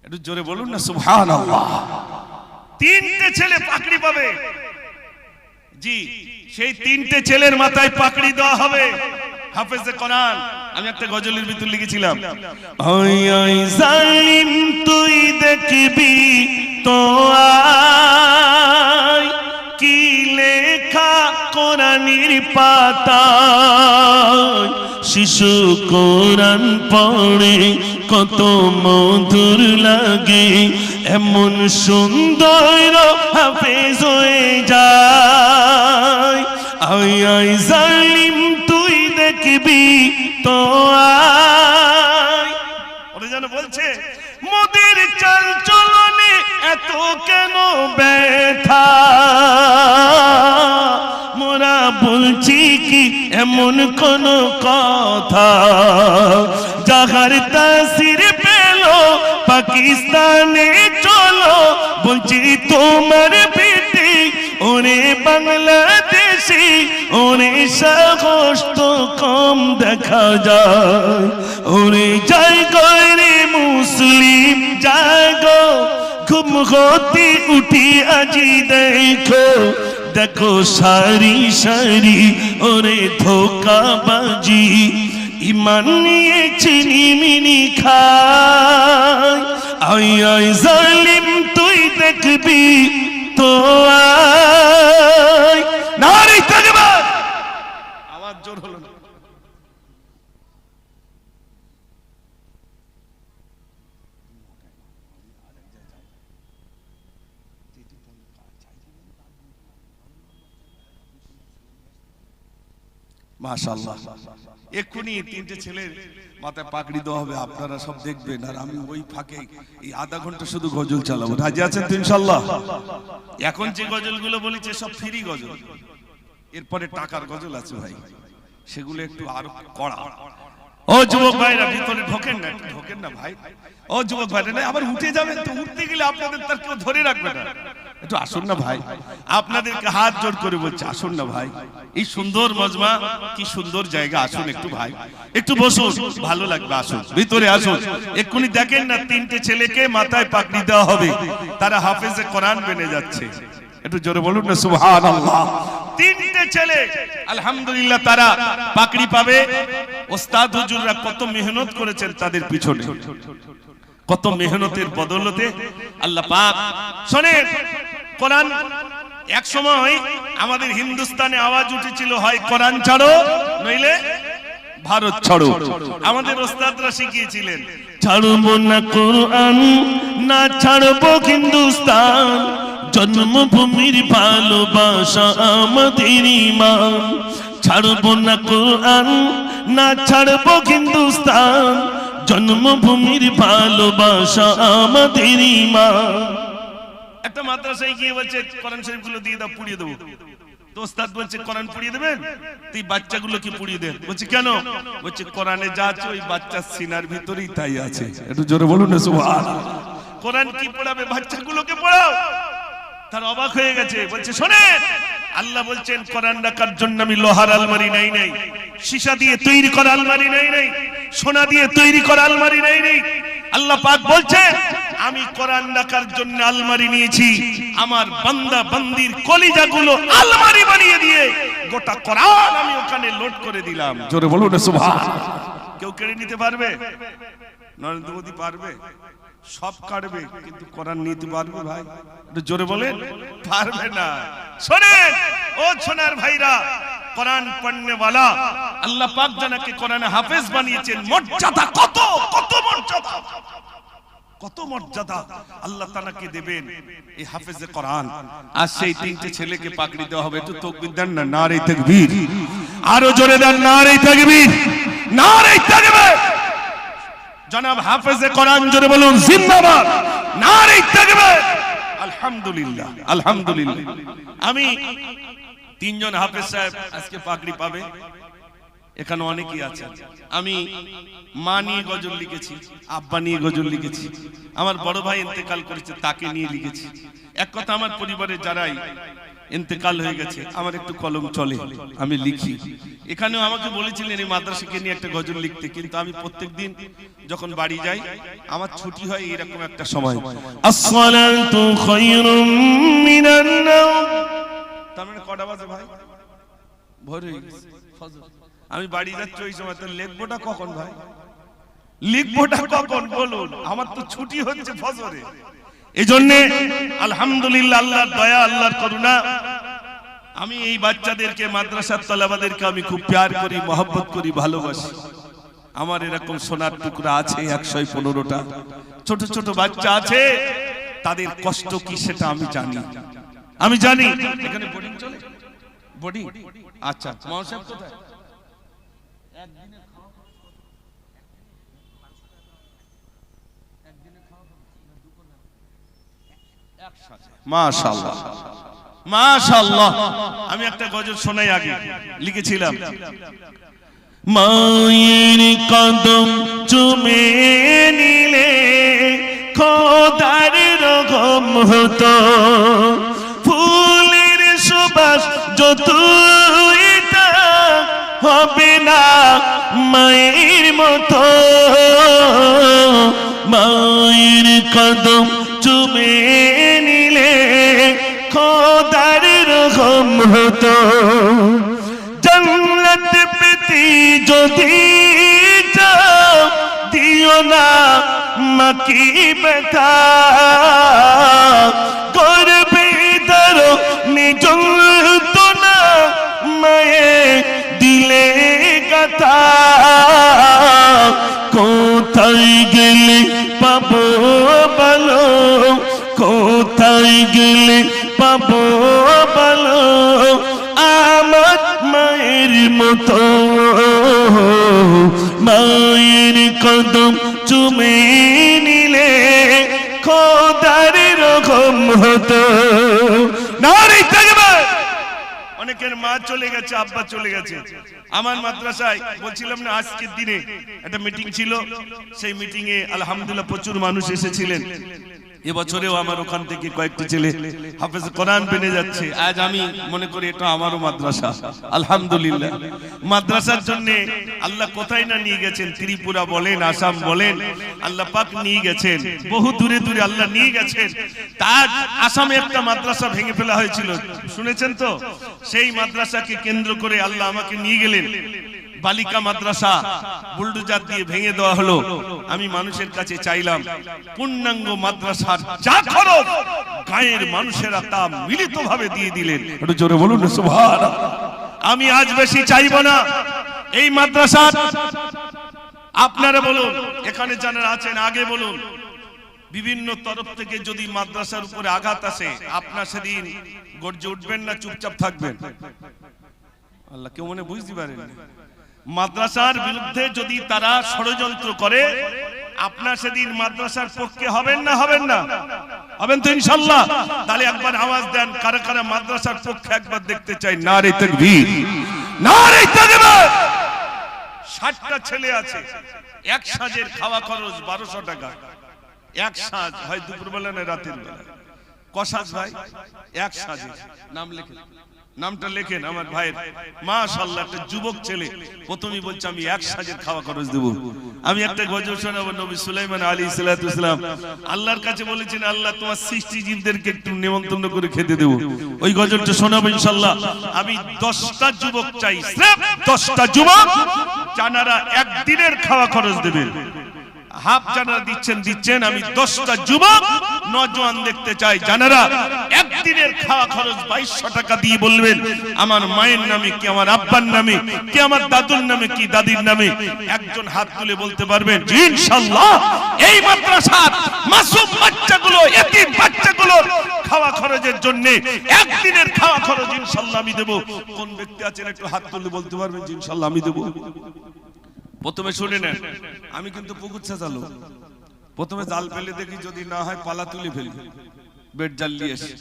একটু জোরে বলুন না সুবহানাল্লাহ। 3টে ছেলে পাকড়ি পাবে। জি, সেই 3টে ছেলের মাথায় পাকড়ি দেওয়া হবে হাফেজে কোরআন। আমি একটা গজলের ভিতর লিখেছিলাম, ওই ওই জালিম তুই দেখবি তো আয়, কি লেখা কোরআনের পাতায়, শিশু কোরআন পড়ে কত মধুর লাগে, এমন সুন্দর হাফেজ হয়ে যায়। আয় আয় জালিম তুই দেখবি তো আয়। ওরা যেন বলছে মোদের চাল চলনে এত কেন ব্যথা, মোরা বলছি কি এমন কোন কথা, যাহার তাসির পেল পাকিস্তানে চলো, বলছি তোমার বেটি ওরে বাংলাদেশি, ওরে সাহস তো কম দেখা যায়, ওরে যাই গরে মুসলিম জাগো, ঘুম হতে উঠি আজি দেখো, দেখো সারি সারি ওরে ধোকাবাজি, ইমান নিয়ে চিনি মিনি খায়। আয় আয় জালিম তুই দেখবি তো আয়। নারে তাকবীর, আওয়াজ জোর হলো না। মাশাআল্লাহ, এক্ষুনি 3টে ছেলের মাথায় পাগড়ি দেওয়া হবে, আপনারা সব দেখবেন। আর আমি ওই ফাঁকে এই আধা ঘন্টা শুধু গজল চালাবো। রাজি আছেন তো ইনশাআল্লাহ? এখন যে গজলগুলো বলেছে সব ফ্রি গজল, এরপরে টাকার গজল আছে ভাই, সেগুলো একটু আরো কড়া। ও যুবক ভাইরা ভিতরে ঢোকেন না, ঢোকেন না ভাই। ও যুবক ভাইরা না, আবার উঠে যাবেন তো, উঠতে গেলে আপনাদের তার কেউ ধরে রাখবে না। একটু আসুন না ভাই, আপনাদেরকে হাত জোড় করে বলছি আসুন না ভাই। এই সুন্দর মজমা, কি সুন্দর জায়গা, আসুন একটু ভাই, একটু বসুন, ভালো লাগবে, আসুন ভিতরে আসুন। এক্ষুনি দেখেন না 3টে ছেলেকে মাথায় পাগড়ি দেওয়া হবে, তারা হাফেজে কোরআন বেনে যাচ্ছে। একটু জোরে বলুন না সুবহানাল্লাহ। 3টে ছেলে আলহামদুলিল্লাহ তারা পাগড়ি পাবে। ওস্তাদ হুজুররা কত মেহনত করেছেন তাদের পিছনে, কত মেহনতের বদৌলতে আল্লাহ পাক। শোনেন, কোরআন এক সময় আমাদের হিন্দুস্তানে আওয়াজ উঠেছিল, হয় কোরআন ছাড়ো নইলে ভারত ছাড়ো। আমাদের ওস্তাদরা শিখিয়েছিলেন, ছাড়বো না কোরআন, না ছাড়বো হিন্দুস্তান, জন্মভূমির ভালোবাসা আমাদের ঈমান। ছাড়বো না কোরআন, না ছাড়বো হিন্দুস্তান, জন্মভূমির ভালোবাসা আমাদের ঈমান। একটা মাদ্রাসায় গিয়ে বলছে কোরআন শরীফগুলো দিয়ে দাও, পুড়িয়ে দেবো। তো ওস্তাদ বলছে কোরআন পুড়িয়ে দেবেন? তুই বাচ্চাগুলো কি পুড়িয়ে দেন? বলছে কেন? বলছে কোরআনে যা আছে ওই বাচ্চার সিনার ভিতরেই তাই আছে। একটু জোরে বলুন না সুবহানাল্লাহ। কোরআন কি পড়াবে? বাচ্চাগুলোকে পড়াও। তার অবাক হয়ে গেছে, বলছে শোনেন, আল্লাহ বলছেন কোরআন রাখার জন্য আমি লোহার আলমারি নাই, সীসা দিয়ে তৈরি করা আলমারি নাই, সোনা দিয়ে তৈরি করা আলমারি নাই। আল্লাহ পাক বলছেন আমি কোরআন রাখার জন্য আলমারি নিয়েছি, আমার বান্দা বান্দির কলিজাগুলো আলমারি বানিয়ে দিয়ে গোটা কোরআন আমি ওখানে লোড করে দিলাম। জোরে বলুন না সুবহানাল্লাহ। কেউ কেড়ে নিতে পারবে? নরেন্দ্র মোদী পারবে? সব কাটবে, কিন্তু কোরআন নিতে পারবে ভাই? একটু জোরে বলেন, পারবে না। শোনেন ও সোনার ভাইরা, কোরআন পড়নে वाला আল্লাহ পাক জানাকে কোরআনে হাফেজ বানিয়েছেন। মর্যাদা কত, কত মর্যাদা, কত মর্যাদা আল্লাহ তাআলাকে দেবেন এই হাফেজে কোরআন। আর সেই তিনটে ছেলেকে পাকড়ি দেওয়া হবে। একটু তাকবীর দেন না, নারে তাকবীর, আরো জোরে দেন, নারে তাকবীর, নারে তাকবীর। জনাব হাফেজে কোরআন জোরে বলুন জিন্দাবাদ, নারে তাকবীর। আলহামদুলিল্লাহ, আলহামদুলিল্লাহ। আমি তিনজন হাফেজ সাহেব আজকে পাকড়ি পাবে, এখানে অনেকেই আছে। আমি মা নিয়ে গজল লিখেছি, আব্বা নিয়ে গজল লিখেছি, আমার বড় ভাই ইন্তেকাল করেছে তাকে নিয়ে লিখেছি। এক কথা, আমার পরিবারে যারাই ইন্তেকাল হয়ে গেছে আমার একটু কলম চলে, আমি লিখি। এখানেও আমাকে বলেছিলেন এই মাদ্রাসাকে নিয়ে একটা গজল লিখতে, কিন্তু আমি প্রত্যেকদিন যখন বাড়ি যাই আমার ছুটি হয় এরকম একটা সময়, আসসালাতু খায়রুম মিনান নাওম। তার মানে কটা বাজে ভাই? ভোর হয়ে গেছে, ফজর। আমি বাড়ি যাচ্ছি ওই সময়, তো লিখবোটা কখন ভাই? লিখবোটা কখন বলুন? আমার তো ছুটি হচ্ছে ফজরে। এজন্য আলহামদুলিল্লাহ, আল্লাহর দয়া, আল্লাহর করুণা, আমি এই বাচ্চাদেরকে, মাদ্রাসার তালাবাদেরকে আমি খুব প্যার করি, মহব্বত করি, ভালোবাসি। আমার এরকম সোনার টুকরা আছে 115টা, ছোট ছোট বাচ্চা আছে, তাদের কষ্ট কি সেটা আমি জানি, আমি জানি। এখানে বোর্ডিং চলে, বোর্ডিং। আচ্ছা, মাও সাহেব কোথায়? মাশাআল্লাহ, মাশাআল্লাহ। আমি একটা গজল শোনাই, আগে লিখেছিলাম। মায়ের কদম চুমে নিলে খোদার রকম হতো, ফুলের সুবাস যতই হবে না মায়ের মতো। মায়ের কদম চুমে নিলে খোদার রকম হতো, জান্নাত পেতে যদি চাও দিও না মাকি ব্যথা, করবে ধরো নিযন্ত্রণা মায়ে দিলে কথা। কোথায় গেলে পাবো বলো, কোথায় গেলে পাবো বলো আমার মায়ের মতো। মায়ের কদম চুমে নিলে খোদার রকম হতো। নারে তাকবীর। অনেকের মা চলে গেছে, আব্বা চলে গেছে। আমার মাদ্রাসায় বলছিলাম না, আজকের দিনে একটা মিটিং ছিল, সেই মিটিং এ আলহামদুলিল্লাহ প্রচুর মানুষ এসেছিলেন। এবছরেও আমার ওখান থেকে কয়েকটি ছেলে হাফেজ কোরআন বেনে যাচ্ছে। আজ আমি মনে করি এটা আমারও মাদ্রাসা, আলহামদুলিল্লাহ। মাদ্রাসার জন্য আল্লাহ কোথায় না নিয়ে গেছেন, ত্রিপুরা বলেন, আসাম বলেন, আল্লাহ পাক নিয়ে গেছেন, বহু দূরে দূরে আল্লাহ নিয়ে গেছেন। তার আসামে একটা মাদ্রাসা ভেঙে ফেলা হয়েছিল, শুনেছেন তো? সেই মাদ্রাসাকে কেন্দ্র করে আল্লাহ আমাকে নিয়ে গেলেন। বালিকা মাদ্রাসা বুলডোজার দিয়ে ভেঙে দেওয়া হলো। আমি মানুষের কাছে চাইলাম পূর্ণাঙ্গ মাদ্রাসার যা খরচ গায়ের মানুষেরা তা মিলিতভাবে দিয়ে দিলেন। একটু জোরে বলুন সুবহানাল্লাহ। আমি আজ বেশি চাইবো না এই মাদ্রাসা। আপনারা বলুন, এখানে যারা আছেন আগে বলুন, বিভিন্ন তরফ থেকে যদি মাদ্রাসার উপরে আঘাত আসে আপনার সেদিন গর্জে উঠবেন না চুপচাপ থাকবেন? আল্লাহ কেউ মনে বুঝতে পারেন। মাদ্রাসার বিরুদ্ধে যদি তারা ষড়যন্ত্র করে আপনার সেদিন মাদ্রাসার পক্ষে হবেন না? হবেন না? হবেন তো ইনশাআল্লাহ। তাহলে একবার আওয়াজ দেন, কারা কারা মাদ্রাসার পক্ষে একবার দেখতে চাই। নারে তাকবীর, নারে তাকবীর। 60টা ছেলে আছে, এক সাজের খাওয়া খরচ 1200 টাকা। এক সাজ হয় দুপুরবেলা না রাতের বেলা। কসাজ ভাই এক সাজের নাম লেখেন, নামটা লেখেন আমার ভাইয়ের। মাশাআল্লাহ, একটা যুবক ছেলে প্রথমেই বলছে আমি এক সাজের খাওয়া খরচ দেব। আমি একটা গজল শোনাবো। নবী সুলাইমান আলাইহিস সালাতু ওয়াসসালাম আল্লাহর কাছে বলেছেন, আল্লাহ তোমার সৃষ্টিজীবদেরকে একটু নিমন্ত্রণ করে খেতে দেব। ওই গজলটা শোনাবো ইনশাআল্লাহ। আমি 10টা যুবক চাই, সির্ফ 10টা যুবক যারা একদিনের খাওয়া খরচ দেবেন। হাফ যারা দিচ্ছেন আমি 10টা যুবক নওজোয়ান দেখতে চাই যারা একদিনের খাওয়া খরচ 2200 টাকা দিয়ে বলবেন আমার মায়ের নামে কি আমার আব্বার নামে কি আমার দাদুর নামে কি দাদির নামে, একজন হাত তুলে বলতে পারবেন জি ইনশাআল্লাহ এই মাদ্রাসার মাসুম বাচ্চাগুলো এতিম বাচ্চাগুলো খাওয়া খরচের জন্য একদিনের খাওয়া খরচ ইনশাআল্লাহ আমি দেব। কোন ব্যক্তি আছেন একটু হাত তুলে বলতে পারবেন জি ইনশাআল্লাহ আমি দেব। প্রথমে শুনে নেন, আমি কিন্তু পুকুর চাচালো, প্রথমে জাল ফেলে দেখি যদি না হয় পালা তুলে ফেলি, বেড জাল নিয়ে আসি,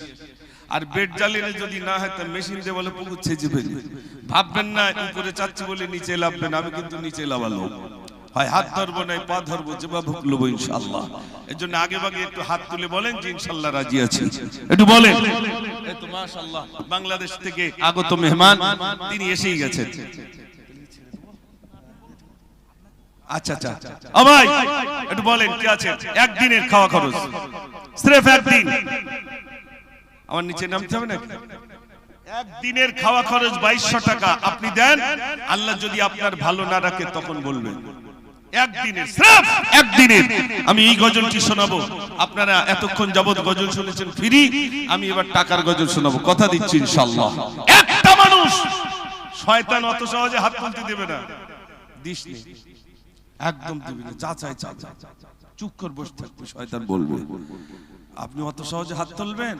আর বেড জ্বালিয়ে যদি না হয় তার মেশিন দিয়ে বলে পুকুর ছেঁচে ফেলি। ভাববেন না উপরে চাচ্ছি বলে নিচে লাভবেন, আমি কিন্তু নিচে লাভালো, হয় হাত ধরবো নাই পা ধরবো, যেভাবে লবো ইনশাআল্লাহ। এর জন্য আগে ভাগে একটু হাত তুলে বলেন যে ইনশাআল্লাহ রাজি আছি, একটু বলেন। এই তো মাশাআল্লাহ বাংলাদেশ থেকে আগত মেহমান তিনি এসেই গেছেন। আচ্ছা আচ্ছা ও ভাই একটু বলেন কি আছে একদিনের খাওয়া খরচ, সির্ফ একদিন, আমার নিচে নামতে হবে নাকি? একদিনের খাওয়া খরচ 2200 টাকা আপনি দেন, আল্লাহ যদি আপনার ভালো না রাখে তখন বলবেন। একদিনের, সির্ফ একদিনের। আমি এই গজলটি শোনাবো, আপনারা এতক্ষণ যাবত গজল শুনেছেন ফ্রি, আমি এবার টাকার গজল শোনাবো, কথা দিচ্ছি ইনশাআল্লাহ। একটা মানুষ শয়তান অত সহজে হাত তুলতে দেবে না, দিস নেই একদম দিবি না, যা চাই চা, চুপ করে বসে থাকবে, শয়তান বলবে। আপনি অত সহজে হাত তুলবেন?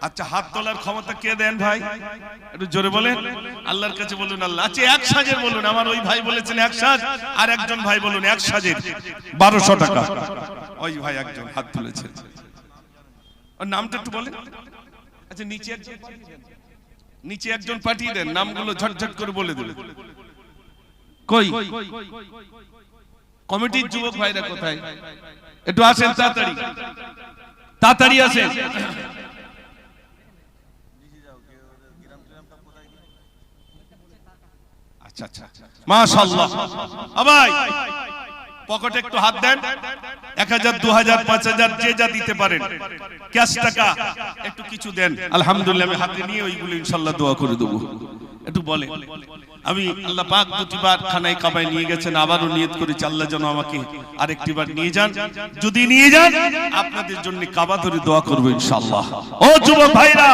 আচ্ছা হাত তোলার ক্ষমতা কে দেন ভাই? একটু জোরে বলেন, আল্লাহর কাছে বলুন আল্লাহ। আচ্ছা এক সাজের বলুন, আমার ওই ভাই বলেছেন এক সাজ, আর একজন ভাই বলুন এক সাজের 1200 টাকা। ওই ভাই একজন হাত তুলেছেন, ওর নামটা একটু বলেন। আচ্ছা নিচে একজন পাঠিয়ে দেন, নামগুলো ঝটঝট করে বলে দেবেন। কই কমিটির যুবক ভাইরা কোথায়? একটু আসেন তাড়াতাড়ি, তাড়াতাড়ি আসেন। আচ্ছা আচ্ছা মাশাআল্লাহ। ভাই পকেটে একটু হাত দেন, 1000 2000 5000 যে যা দিতে পারেন, ক্যাশ টাকা একটু কিছু দেন। আলহামদুলিল্লাহ আমি হাতে নিয়ে ওইগুলো ইনশাআল্লাহ দোয়া করে দেব। একটু বলেন। আমি আল্লাহ পাক দুটিবার খানায় কাবায় নিয়ে গেছেন, আবারও নিয়ত করেছি আল্লাহ যেন আমাকে আরেকটিবার নিয়ে যান। যদি নিয়ে যান আপনাদের জন্য কাবা ধরে দোয়া করব ইনশাআল্লাহ। ও যুবক ভাইরা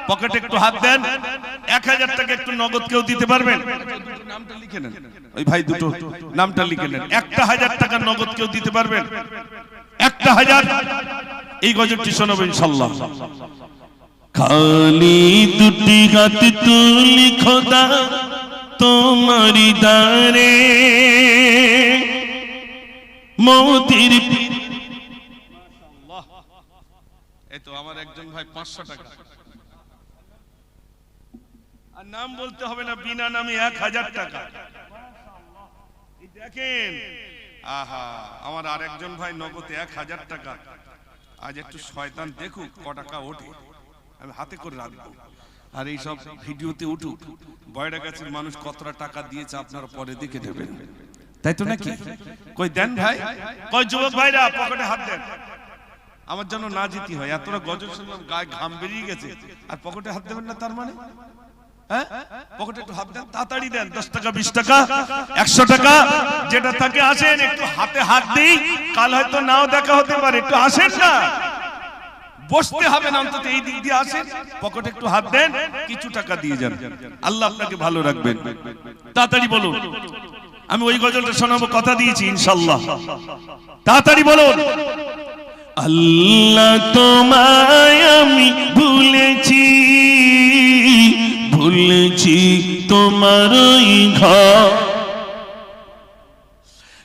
পকেটে একটু হাত দেন, 1000 টাকা একটু নগদ কেউ দিতে পারবেন? নামটা লিখে নেন, ওই ভাই দুটো নামটা লিখে নেন। 1000 টাকা নগদ কেউ দিতে পারবেন? 1000 এই গজলটি শোনাবো ইনশাআল্লাহ। খালি দুটি হাত তুলি খোদা তোমারি দারে মোতির। এই তো আমার একজন ভাই 500 টাকা, আর নাম বলতে হবে না, বিনা নামে 1000 টাকা। দেখেন আহা আমার আরেকজন ভাই নগদে 1000 টাকা। আজ একটু শয়তান দেখুক ক টাকা ওঠে, আমি হাতে করে রাখবো, আর এই সব ভিডিওতে উঠুক। বয়রা গাছের মানুষ কতটা টাকা দিয়েছে আপনারা পরে দেখে নেবেন, তাই তো নাকি? কই দেন ভাই, কই যুবক ভাইরা পকেটে হাত দেন, আমার জন্য না জিতি হয়। এতটা গজল শুনলাম গায়ে ঘাম বেরিয়ে গেছে, আর পকেটে হাত দেবেন না তার মানে? হ্যাঁ পকেটে একটু হাত দেন, তাড়াতাড়ি দেন। 10 টাকা 20 টাকা 100 টাকা যেটা থাকে আসেন, একটু হাতে হাত দিই, কাল হয়তো নাও দেখা হতে পারে, একটু আসেন না, বসতে হবে না, অন্তত এই দিক দিয়ে আসেন, পকেটে একটু হাত দেন, কিছু টাকা দিয়ে যান, আল্লাহ আপনাকে ভালো রাখবেন। তাড়াতাড়ি বলুন, আমি ওই গজলটা শোনাবো, কথা দিয়েছি ইনশাআল্লাহ। তাড়াতাড়ি বলুন। আল্লাহ তোমায় আমি ভুলেছি, ভুলেছি তোমার ওই ঘর,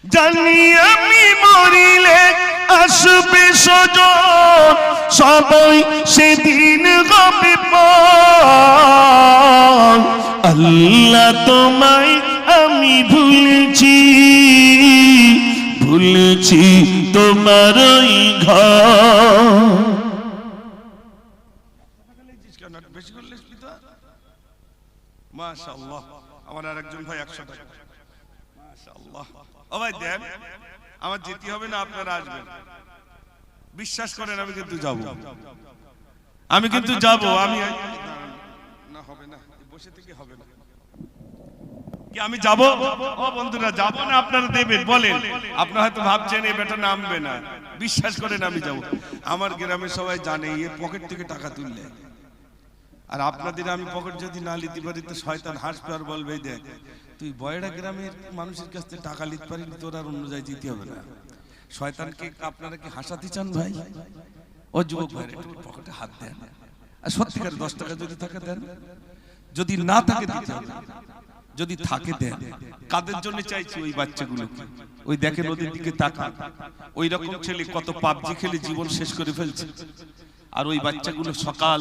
জানি আমি মরিলে আসবে সজন, সবাই সেদিন হবে পর। আল্লাহ তোমায় আমি ভুলেছি, ভুলেছি তোমার ওই ঘর। মাশাআল্লাহ আমার আরেকজন ভাই 100 টাকা। মাশাআল্লাহ ও ভাই দেন, আমার যেতে হবে না, আপনারা আসবেন, বিশ্বাস করেন। আমি কিন্তু যাব, আমি কিন্তু যাব। আমি না হবে না, বসে থেকে হবে না। কি আমি যাব? ও বন্ধুরা যাব না, আপনারা দেবেন বলেন। আপনারা হয়তো ভাবছেন এই বেটা নামবে না, বিশ্বাস করেন আমি যাব। আমার গ্রামে সবাই জানে এর পকেট থেকে টাকা তুললে, আর আপনাদের আমি পকেট যদি না নিতে পারি তো শয়তান হাসবে আর বলবে দেখ তুই বয়রা গ্রামের মানুষের কাছ থেকে টাকা নিতে পারিনি, তোর আর অন্য জায়গায় যেতে হবে না। শয়তানকে আপনারা কি হাসাতে চান ভাই? ও যুবক ভাই একটু পকেটে হাত দেন, আর সত্যিকার 10 টাকা যদি থাকে দেন, যদি না থাকে দিতে হবে, যদি থাকে দেন। কাদের জন্য চাইছি? ওই বাচ্চাগুলোকে। ওই দেখেন ওদের দিকে তাকান, ওই রকম ছেলে কত পাবজি খেলে জীবন শেষ করে ফেলছে, আর ওই বাচ্চাগুলো সকাল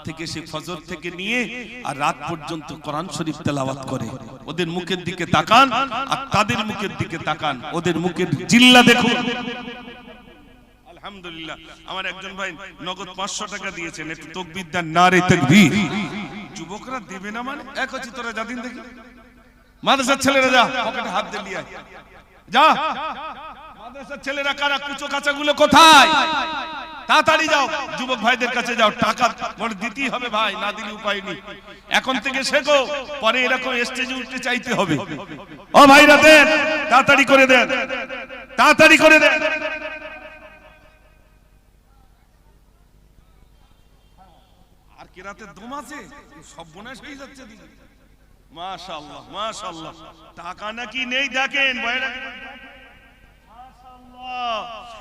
থেকে সে ফজর থেকে নিয়ে আর রাত পর্যন্ত কোরআন শরীফ তেলাওয়াত করে। ওদের মুখের দিকে তাকান আর তাদের মুখের দিকে তাকান, ওদের মুখের জিল্লা দেখুন। আলহামদুলিল্লাহ, আমার একজন ভাই নগদ 500 টাকা দিয়েছেন, একটু তাকবীর দেন, নারে তাকবীর। যুবকরা দেবে না মানে এক হচ্ছে, তোরা যাদিন দেখি মাদ্রাসার ছেলেরা যা পকেটে হাত দিয়ে নিয়ে আয়, যা। মাদ্রাসার ছেলেরা কারা? কুচো কাচাগুলো কোথায়? তাড়াতাড়ি যাও, যুবক ভাইদের কাছে যাও, টাকা বড় দিতেই হবে ভাই, না দিলে উপায় নেই। এখন থেকে শেখো, পরে এরকম স্টেজে উঠতে চাইতে হবে। ও ভাইরা দেন, তাড়াতাড়ি করে দেন, তাড়াতাড়ি করে দেন। আর কি রাতে দম আছে, সব বোনাস হয়ে যাচ্ছে দিদি। মাশাআল্লাহ মাশাআল্লাহ, টাকা নাকি নেই দেখেন ভাইরা।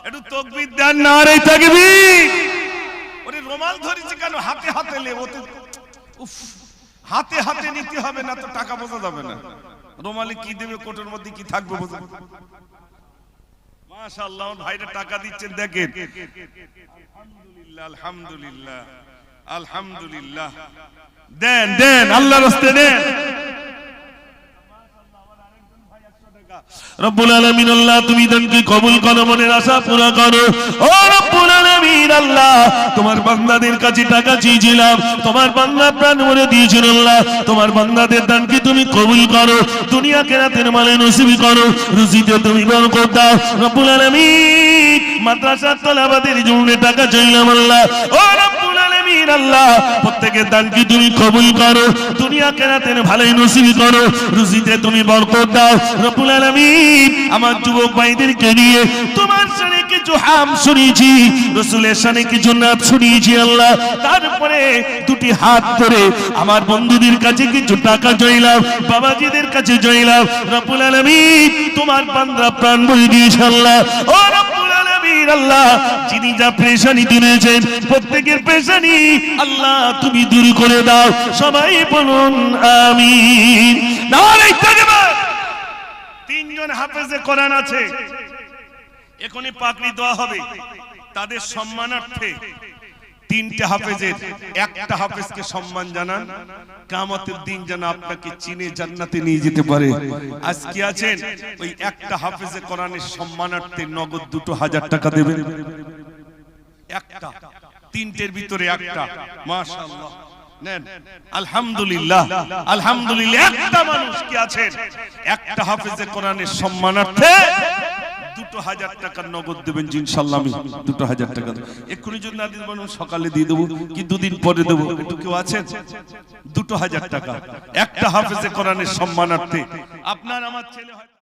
একটু তাকবীর দেন, নারে তাকবীর। ওরে রুমাল ধরেছে কেন? হাতে হাতে লে, ওতে উফ, হাতে হাতে নিতে হবে, না তো টাকা বোঝা যাবে না। রুমালে কি দেবে, কোটের মধ্যে কি থাকবে বোঝা। মাশাআল্লাহ, ভাইরা টাকা দিচ্ছেন দেখেন। আলহামদুলিল্লাহ আলহামদুলিল্লাহ আলহামদুলিল্লাহ, দেন দেন, আল্লাহর রাস্তায় দেন। রব্বুল আলামিন আল্লাহ তুমি দানকে কবুল করো, মনের আশা পুরো করো। ও রব্বুল আলামিন আল্লাহ, তোমার বান্দাদের কাছে টাকা চেয়েছিলাম, তোমার বান্দা প্রাণ ভরে দিয়েছেন আল্লাহ, তোমার বান্দাদের দানকে তুমি কবুল করো, দুনিয়া কেরাতের মালে নসিব করো, রুজিতে তুমি বরকত দাও রব্বুল আলামিন। মাদ্রাসার তলাবাদের জন্য টাকা চাইলাম আল্লাহ, ও রব্বুল আলামিন আল্লাহ, প্রত্যেকের দানকে তুমি কবুল করো, দুনিয়া কেরাতের ভালোই নসিব করো, রুজিতে তুমি বরকত দাও রব্বুল আলামিন। আমার যুবক ভাইদেরকে নিয়ে তোমার সামনে কিছু হাম শুনিয়েছি, রাসূলের সামনে কিছু নাত শুনিয়েছি আল্লাহ, তারপরে দুটি হাত ধরে আমার বন্ধুদের কাছে কিছু টাকা চাইলাম, বাবাজিদের কাছে চাইলাম রব্বুল আলামিন। তোমার বান্দা প্রাণ ভরে দিয়েছে আল্লাহ, ও রব্বুল আলামিন আল্লাহ, যিনি যা পেরেশানি দিয়েছেন প্রত্যেকের পেরেশানি আল্লাহ তুমি দূর করে দাও, সবাই বলুন আমিন। নারে তাকবীর। 3 জন হাফেজে কোরআন আছে, এখনই পাগড়ি দেওয়া হবে তাদের সম্মানার্থে। 3টে হাফেজের একটা হাফেজকে সম্মান জানান, কিয়ামতের দিন যেন আপনাকে চিনে জান্নাতে নিয়ে যেতে পারে। আজকে আছেন, ওই একটা হাফেজে কোরআনের সম্মানার্থে নগদ 2000 টাকা দেবেন। একটা, 3টের ভিতরে একটা, মাশাআল্লাহ নেন। আলহামদুলিল্লাহ আলহামদুলিল্লাহ, একটা মানুষ কি আছেন, একটা হাফেজে কোরআনের সম্মানার্থে 2000 টাকা নগদ দেবেন ইনশাআল্লাহ। আমি 2000 টাকা এক্ষুনি যদি না দিন বলুন সকালে দিয়ে দেবো কি 2 দিন পরে দেবো, একটু কেউ আছেন? 2000 টাকা একটা হাফেজে কোরআনের সম্মানার্থে। আপনার আমার ছেলে